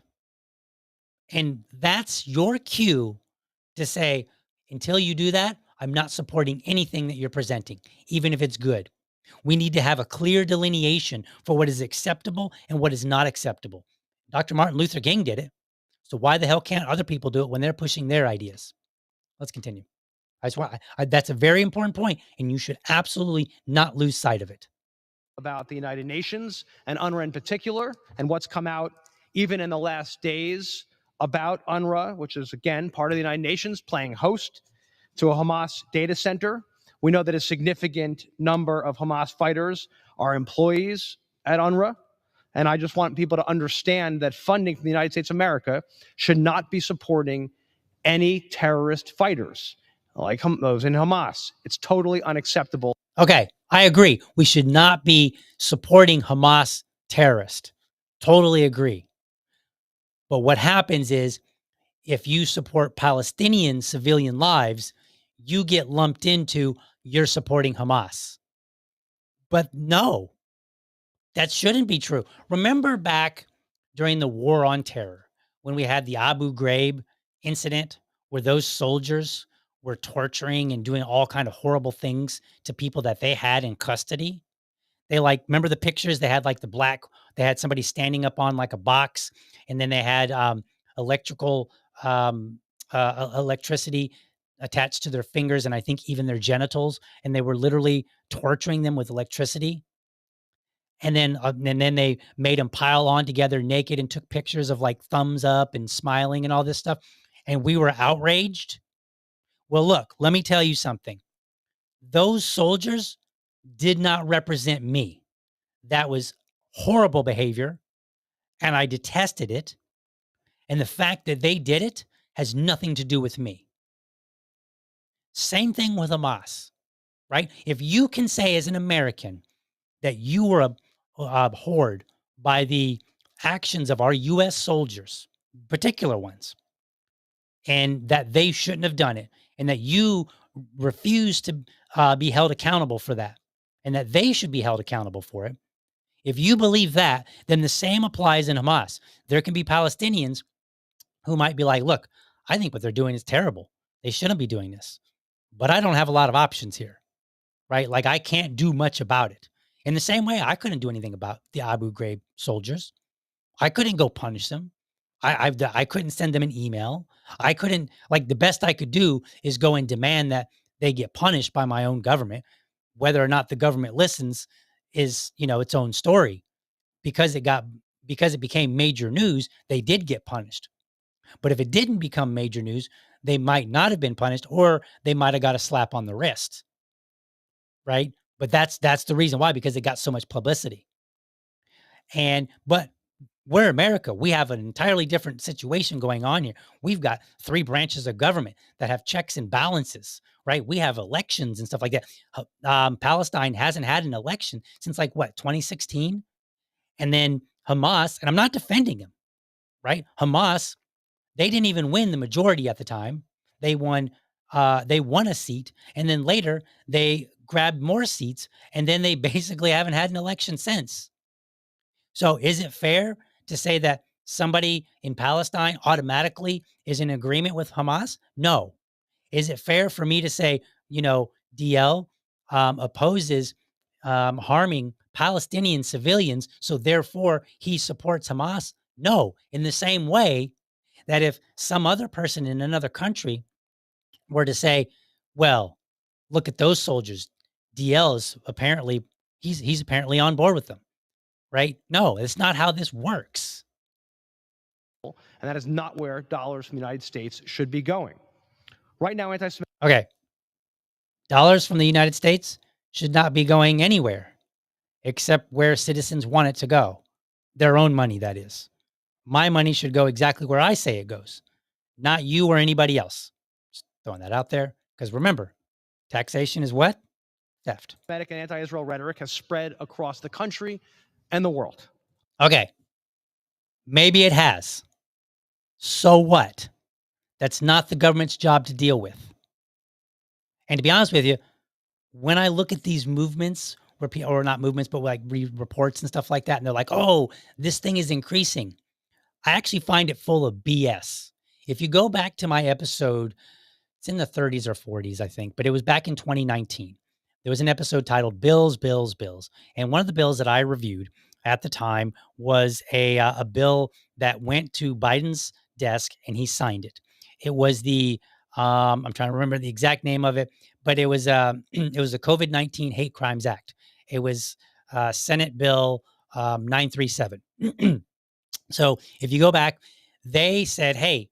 And that's your cue to say, until you do that, I'm not supporting anything that you're presenting, even if it's good. We need to have a clear delineation for what is acceptable and what is not acceptable. Dr. Martin Luther King did it. So why the hell can't other people do it when they're pushing their ideas? Let's continue. That's a very important point, and you should absolutely not lose sight of it. About the United Nations and UNRWA in particular, and what's come out even in the last days about UNRWA, which is, again, part of the United Nations, playing host to a Hamas data center. We know that a significant number of Hamas fighters are employees at UNRWA. And I just want people to understand that funding from the United States of America should not be supporting any terrorist fighters like those in Hamas. It's totally unacceptable. Okay, I agree. We should not be supporting Hamas terrorists. Totally agree. But what happens is, if you support Palestinian civilian lives, you get lumped into you're supporting Hamas. But no, that shouldn't be true. Remember back during the War on Terror when we had the Abu Ghraib incident where those soldiers were torturing and doing all kind of horrible things to people that they had in custody? They remember the pictures? They had they had somebody standing up on like a box, and then they had electrical electricity attached to their fingers and I think even their genitals, and they were literally torturing them with electricity. And then they made them pile on together naked and took pictures of like thumbs up and smiling and all this stuff. And we were outraged. Well, look, let me tell you something. Those soldiers did not represent me. That was horrible behavior, and I detested it. And the fact that they did it has nothing to do with me. Same thing with Hamas, right? If you can say as an American that you were abhorred by the actions of our U.S. soldiers, particular ones, and that they shouldn't have done it, and that you refuse to be held accountable for that, and that they should be held accountable for it. If you believe that, then the same applies in Hamas. There can be Palestinians who might be like, look, I think what they're doing is terrible. They shouldn't be doing this. But I don't have a lot of options here, right? Like I can't do much about it. In the same way, I couldn't do anything about the Abu Ghraib soldiers. I couldn't go punish them. I couldn't send them an email. I couldn't, the best I could do is go and demand that they get punished by my own government. Whether or not the government listens is, its own story. Because it became major news, they did get punished. But if it didn't become major news, they might not have been punished, or they might have got a slap on the wrist. Right? But that's the reason why, because it got so much publicity. But we're America. We have an entirely different situation going on here. We've got 3 branches of government that have checks and balances, right? We have elections and stuff like that. Palestine hasn't had an election since 2016? And then Hamas, and I'm not defending him, right? Hamas, they didn't even win the majority at the time. They won a seat, and then later they grabbed more seats, and then they basically haven't had an election since. So is it fair to say that somebody in Palestine automatically is in agreement with Hamas? No. Is it fair for me to say, DL opposes harming Palestinian civilians, so therefore he supports Hamas? No. In the same way that if some other person in another country were to say, well, look at those soldiers, DL is apparently, he's apparently on board with them, right? No, it's not how this works. and that is not where dollars from the United States should be going. Right now, anti-Semitic. Okay. Dollars from the United States should not be going anywhere except where citizens want it to go. Their own money, that is. My money should go exactly where I say it goes, not you or anybody else. Just throwing that out there. Because remember, taxation is what? Theft. And anti-Israel rhetoric has spread across the country and the world. Okay. Maybe it has. So what? That's not the government's job to deal with. And to be honest with you, when I look at these movements, where people, or not movements, but like reports and stuff like that, and they're like, oh, this thing is increasing, I actually find it full of BS. If you go back to my episode, it's in the 30s or 40s, I think, but it was back in 2019. There was an episode titled Bills, Bills, Bills. And one of the bills that I reviewed at the time was a bill that went to Biden's desk and he signed it. It was the, I'm trying to remember the exact name of it, but it was it was the COVID-19 Hate Crimes Act. It was Senate Bill 937. So if you go back, they said, hey,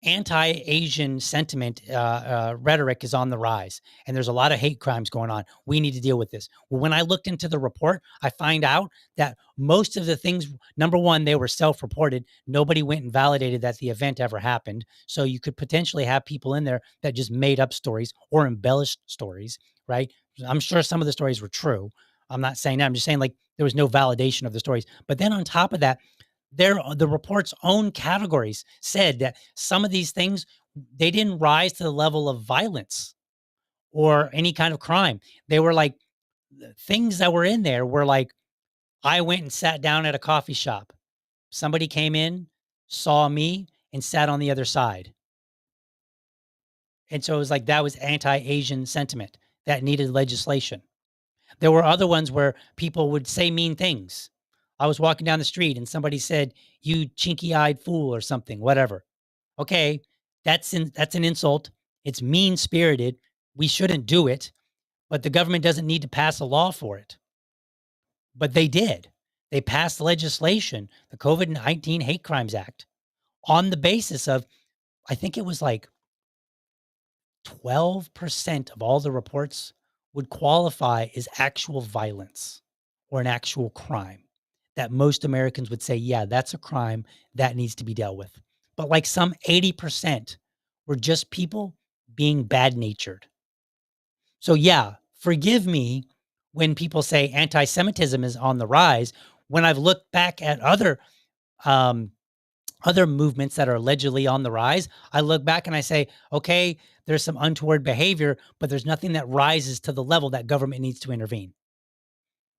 anti-Asian sentiment rhetoric is on the rise, and there's a lot of hate crimes going on. We need to deal with this. Well, when I looked into the report, I find out that most of the things, number one, they were self-reported. Nobody went and validated that the event ever happened. So you could potentially have people in there that just made up stories or embellished stories, right? I'm sure some of the stories were true. I'm not saying that. I'm just saying like there was no validation of the stories. But then on top of that, the report's own categories said that some of these things, they didn't rise to the level of violence or any kind of crime. They were like, things that were in there were like, I went and sat down at a coffee shop. Somebody came in, saw me, and sat on the other side. And so it was like, that was anti-Asian sentiment that needed legislation. There were other ones where people would say mean things. I was walking down the street and somebody said, you chinky-eyed fool or something, whatever. Okay, that's an insult. It's mean-spirited. We shouldn't do it, but the government doesn't need to pass a law for it. But they did. They passed legislation, the COVID-19 Hate Crimes Act, on the basis of, I think it was like 12% of all the reports would qualify as actual violence or an actual crime that most Americans would say, yeah, that's a crime that needs to be dealt with. But like some 80% were just people being bad-natured. So yeah, forgive me when people say anti-Semitism is on the rise. When I've looked back at other movements that are allegedly on the rise, I look back and I say, okay, there's some untoward behavior, but there's nothing that rises to the level that government needs to intervene.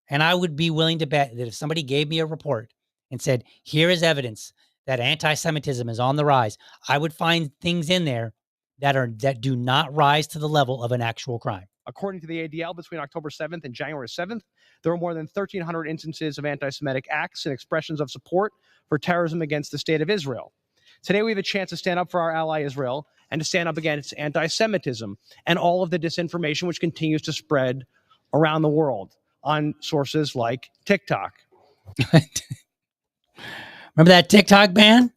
And I would be willing to bet that if somebody gave me a report and said, here is evidence that anti-Semitism is on the rise, I would find things in there that do not rise to the level of an actual crime. According to the ADL, between October 7th and January 7th, there were more than 1,300 instances of anti-Semitic acts and expressions of support for terrorism against the state of Israel. Today, we have a chance to stand up for our ally Israel and to stand up against anti-Semitism and all of the disinformation which continues to spread around the world on sources like TikTok. Remember that TikTok ban?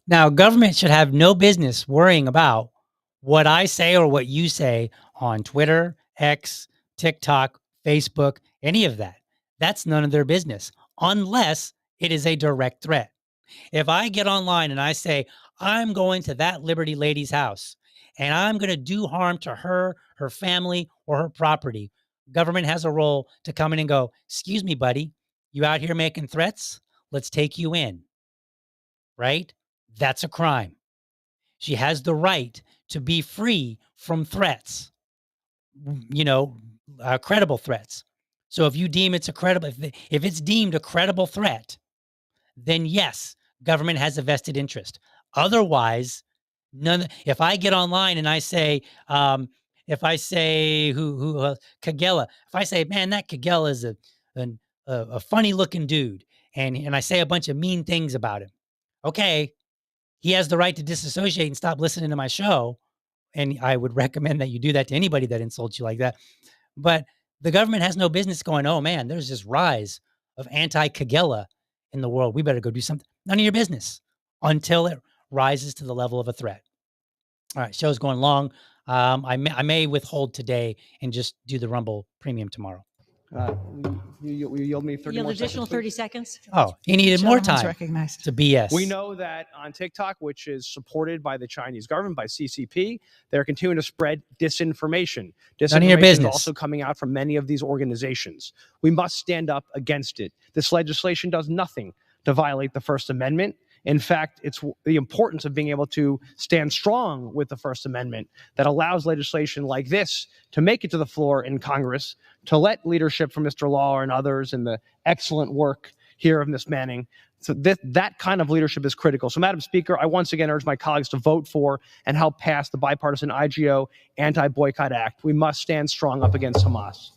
Now, government should have no business worrying about what I say or what you say on Twitter, X, TikTok, Facebook, any of that. That's none of their business, unless it is a direct threat. If I get online and I say, I'm going to that Liberty lady's house and I'm going to do harm to her, her family, or her property, government has a role to come in and go, excuse me, buddy, you out here making threats? Let's take you in. Right? That's a crime. She has the right to be free from threats, credible threats. So if you deem it's a credible, if it's deemed a credible threat, then yes, government has a vested interest. Otherwise, if I get online and I say, if I say Kagela, if I say, man, that Kagela is a funny looking dude, and I say a bunch of mean things about him, okay, he has the right to disassociate and stop listening to my show. And I would recommend that you do that to anybody that insults you like that. But the government has no business going, oh man, there's this rise of anti-Kagela in the world. We better go do something. None of your business until it rises to the level of a threat. All right, show's going long. I may withhold today and just do the Rumble Premium tomorrow. You yield me 30 Yield more additional seconds, 30 please? seconds. Oh, he needed more Gentleman's time recognized. to BS. We know that on TikTok, which is supported by the Chinese government, by CCP, they're continuing to spread disinformation. None of your Disinformation is business. also coming out from many of these organizations. We must stand up against it. This legislation does nothing to violate the First Amendment. In fact, it's the importance of being able to stand strong with the First Amendment that allows legislation like this to make it to the floor in Congress, to let leadership from Mr. Law and others and the excellent work here of Ms. Manning. So that kind of leadership is critical. So, Madam Speaker, I once again urge my colleagues to vote for and help pass the bipartisan IGO Anti-Boycott Act. We must stand strong up against Hamas.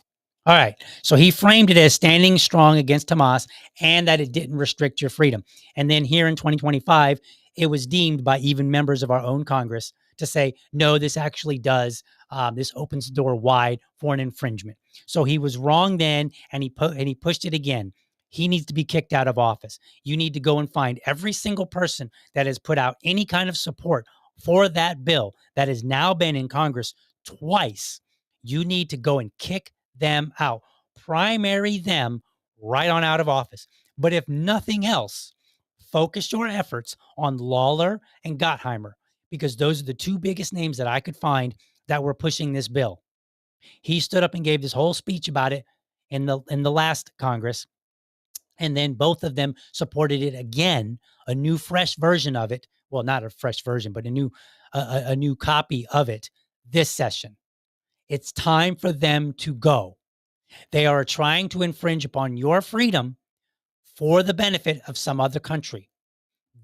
All right. So he framed it as standing strong against Hamas and that it didn't restrict your freedom. And then here in 2025, it was deemed by even members of our own Congress to say, no, this actually does. This opens the door wide for an infringement. So he was wrong then, and he pushed it again. He needs to be kicked out of office. You need to go and find every single person that has put out any kind of support for that bill that has now been in Congress twice. You need to go and kick them out, primary them right on out of office. But if nothing else, focus your efforts on Lawler and Gottheimer, because those are the two biggest names that I could find that were pushing this bill. He stood up and gave this whole speech about it in the last Congress, and then both of them supported it again, a new fresh version of it. Well, not a fresh version, but a new copy of it this session. It's time for them to go. They are trying to infringe upon your freedom for the benefit of some other country.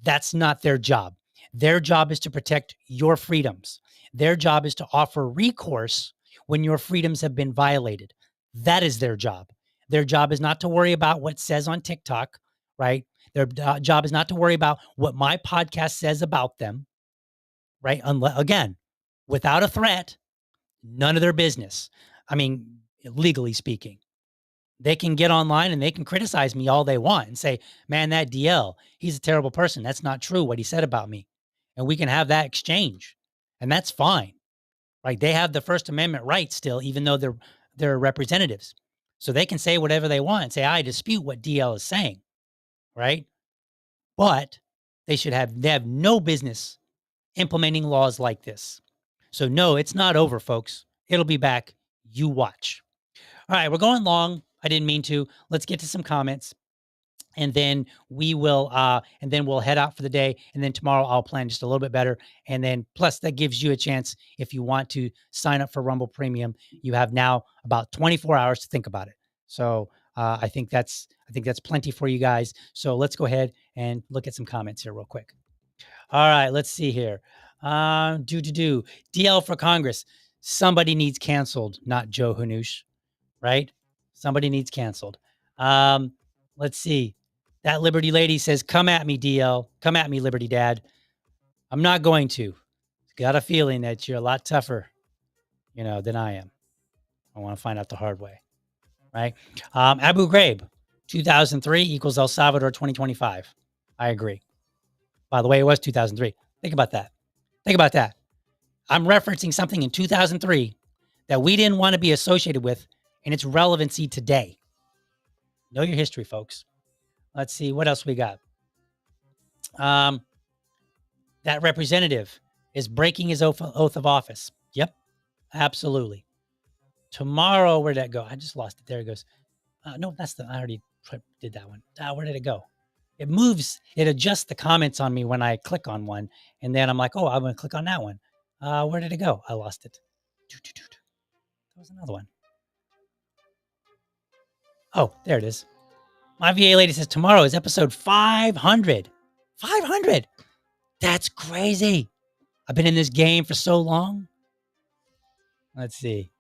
That's not their job. Their job is to protect your freedoms. Their job is to offer recourse when your freedoms have been violated. That is their job. Their job is not to worry about what it says on TikTok, right? Their job is not to worry about what my podcast says about them, right? Again, without a threat, none of their business. I mean, legally speaking. They can get online and they can criticize me all they want and say, man, that DL, he's a terrible person. That's not true what he said about me. And we can have that exchange. And that's fine. Right? They have the First Amendment right still, even though they're representatives. So they can say whatever they want and say, I dispute what DL is saying. Right? But they have no business implementing laws like this. So no, it's not over, folks. It'll be back. You watch. All right, we're going long. I didn't mean to. Let's get to some comments. And then we'll head out for the day. And then tomorrow I'll plan just a little bit better. And then plus that gives you a chance, if you want to sign up for Rumble Premium, you have now about 24 hours to think about it. So I think that's plenty for you guys. So let's go ahead and look at some comments here real quick. All right, let's see here. DL for Congress. Somebody needs canceled, not Joe Hanoush, right? Somebody needs canceled. Let's see. That Liberty lady says, come at me, DL. Come at me, Liberty Dad. I'm not going to. Got a feeling that you're a lot tougher, than I am. I want to find out the hard way, right? Abu Ghraib, 2003 equals El Salvador 2025. I agree. By the way, it was 2003. Think about that. I'm referencing something in 2003 that we didn't want to be associated with and its relevancy today. Know your history, folks. Let's see what else we got. That representative is breaking his oath of office. Yep, absolutely. Tomorrow, where'd that go? I just lost it. There it goes. No, I already did that one. Where did it go? It moves. It adjusts the comments on me when I click on one. And then I'm like, oh, I'm going to click on that one. Where did it go? I lost it. There was another one. Oh, there it is. My VA lady says tomorrow is episode 500. 500. That's crazy. I've been in this game for so long. Let's see.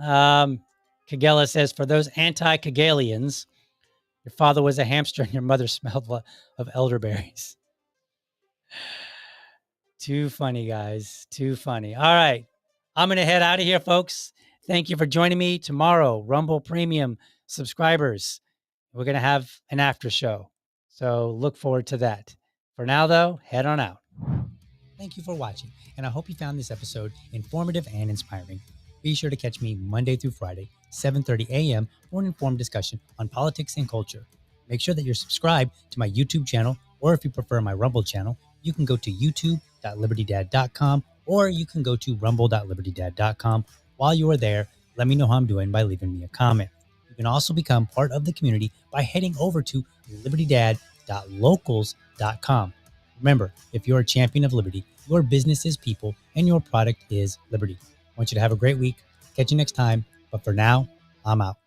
Kagela says, for those anti-Kagalians, your father was a hamster and your mother smelled of elderberries. Too funny, guys. Too funny. All right. I'm going to head out of here, folks. Thank you for joining me tomorrow. Rumble Premium subscribers. We're going to have an after show. So look forward to that. For now, though, head on out. Thank you for watching, and I hope you found this episode informative and inspiring. Be sure to catch me Monday through Friday, 7:30 a.m. for an informed discussion on politics and culture. Make sure that you're subscribed to my YouTube channel, or if you prefer my Rumble channel, you can go to youtube.libertydad.com, or you can go to rumble.libertydad.com. While you are there, let me know how I'm doing by leaving me a comment. You can also become part of the community by heading over to libertydad.locals.com. Remember, if you're a champion of liberty, your business is people and your product is liberty. I want you to have a great week. Catch you next time. But for now, I'm out.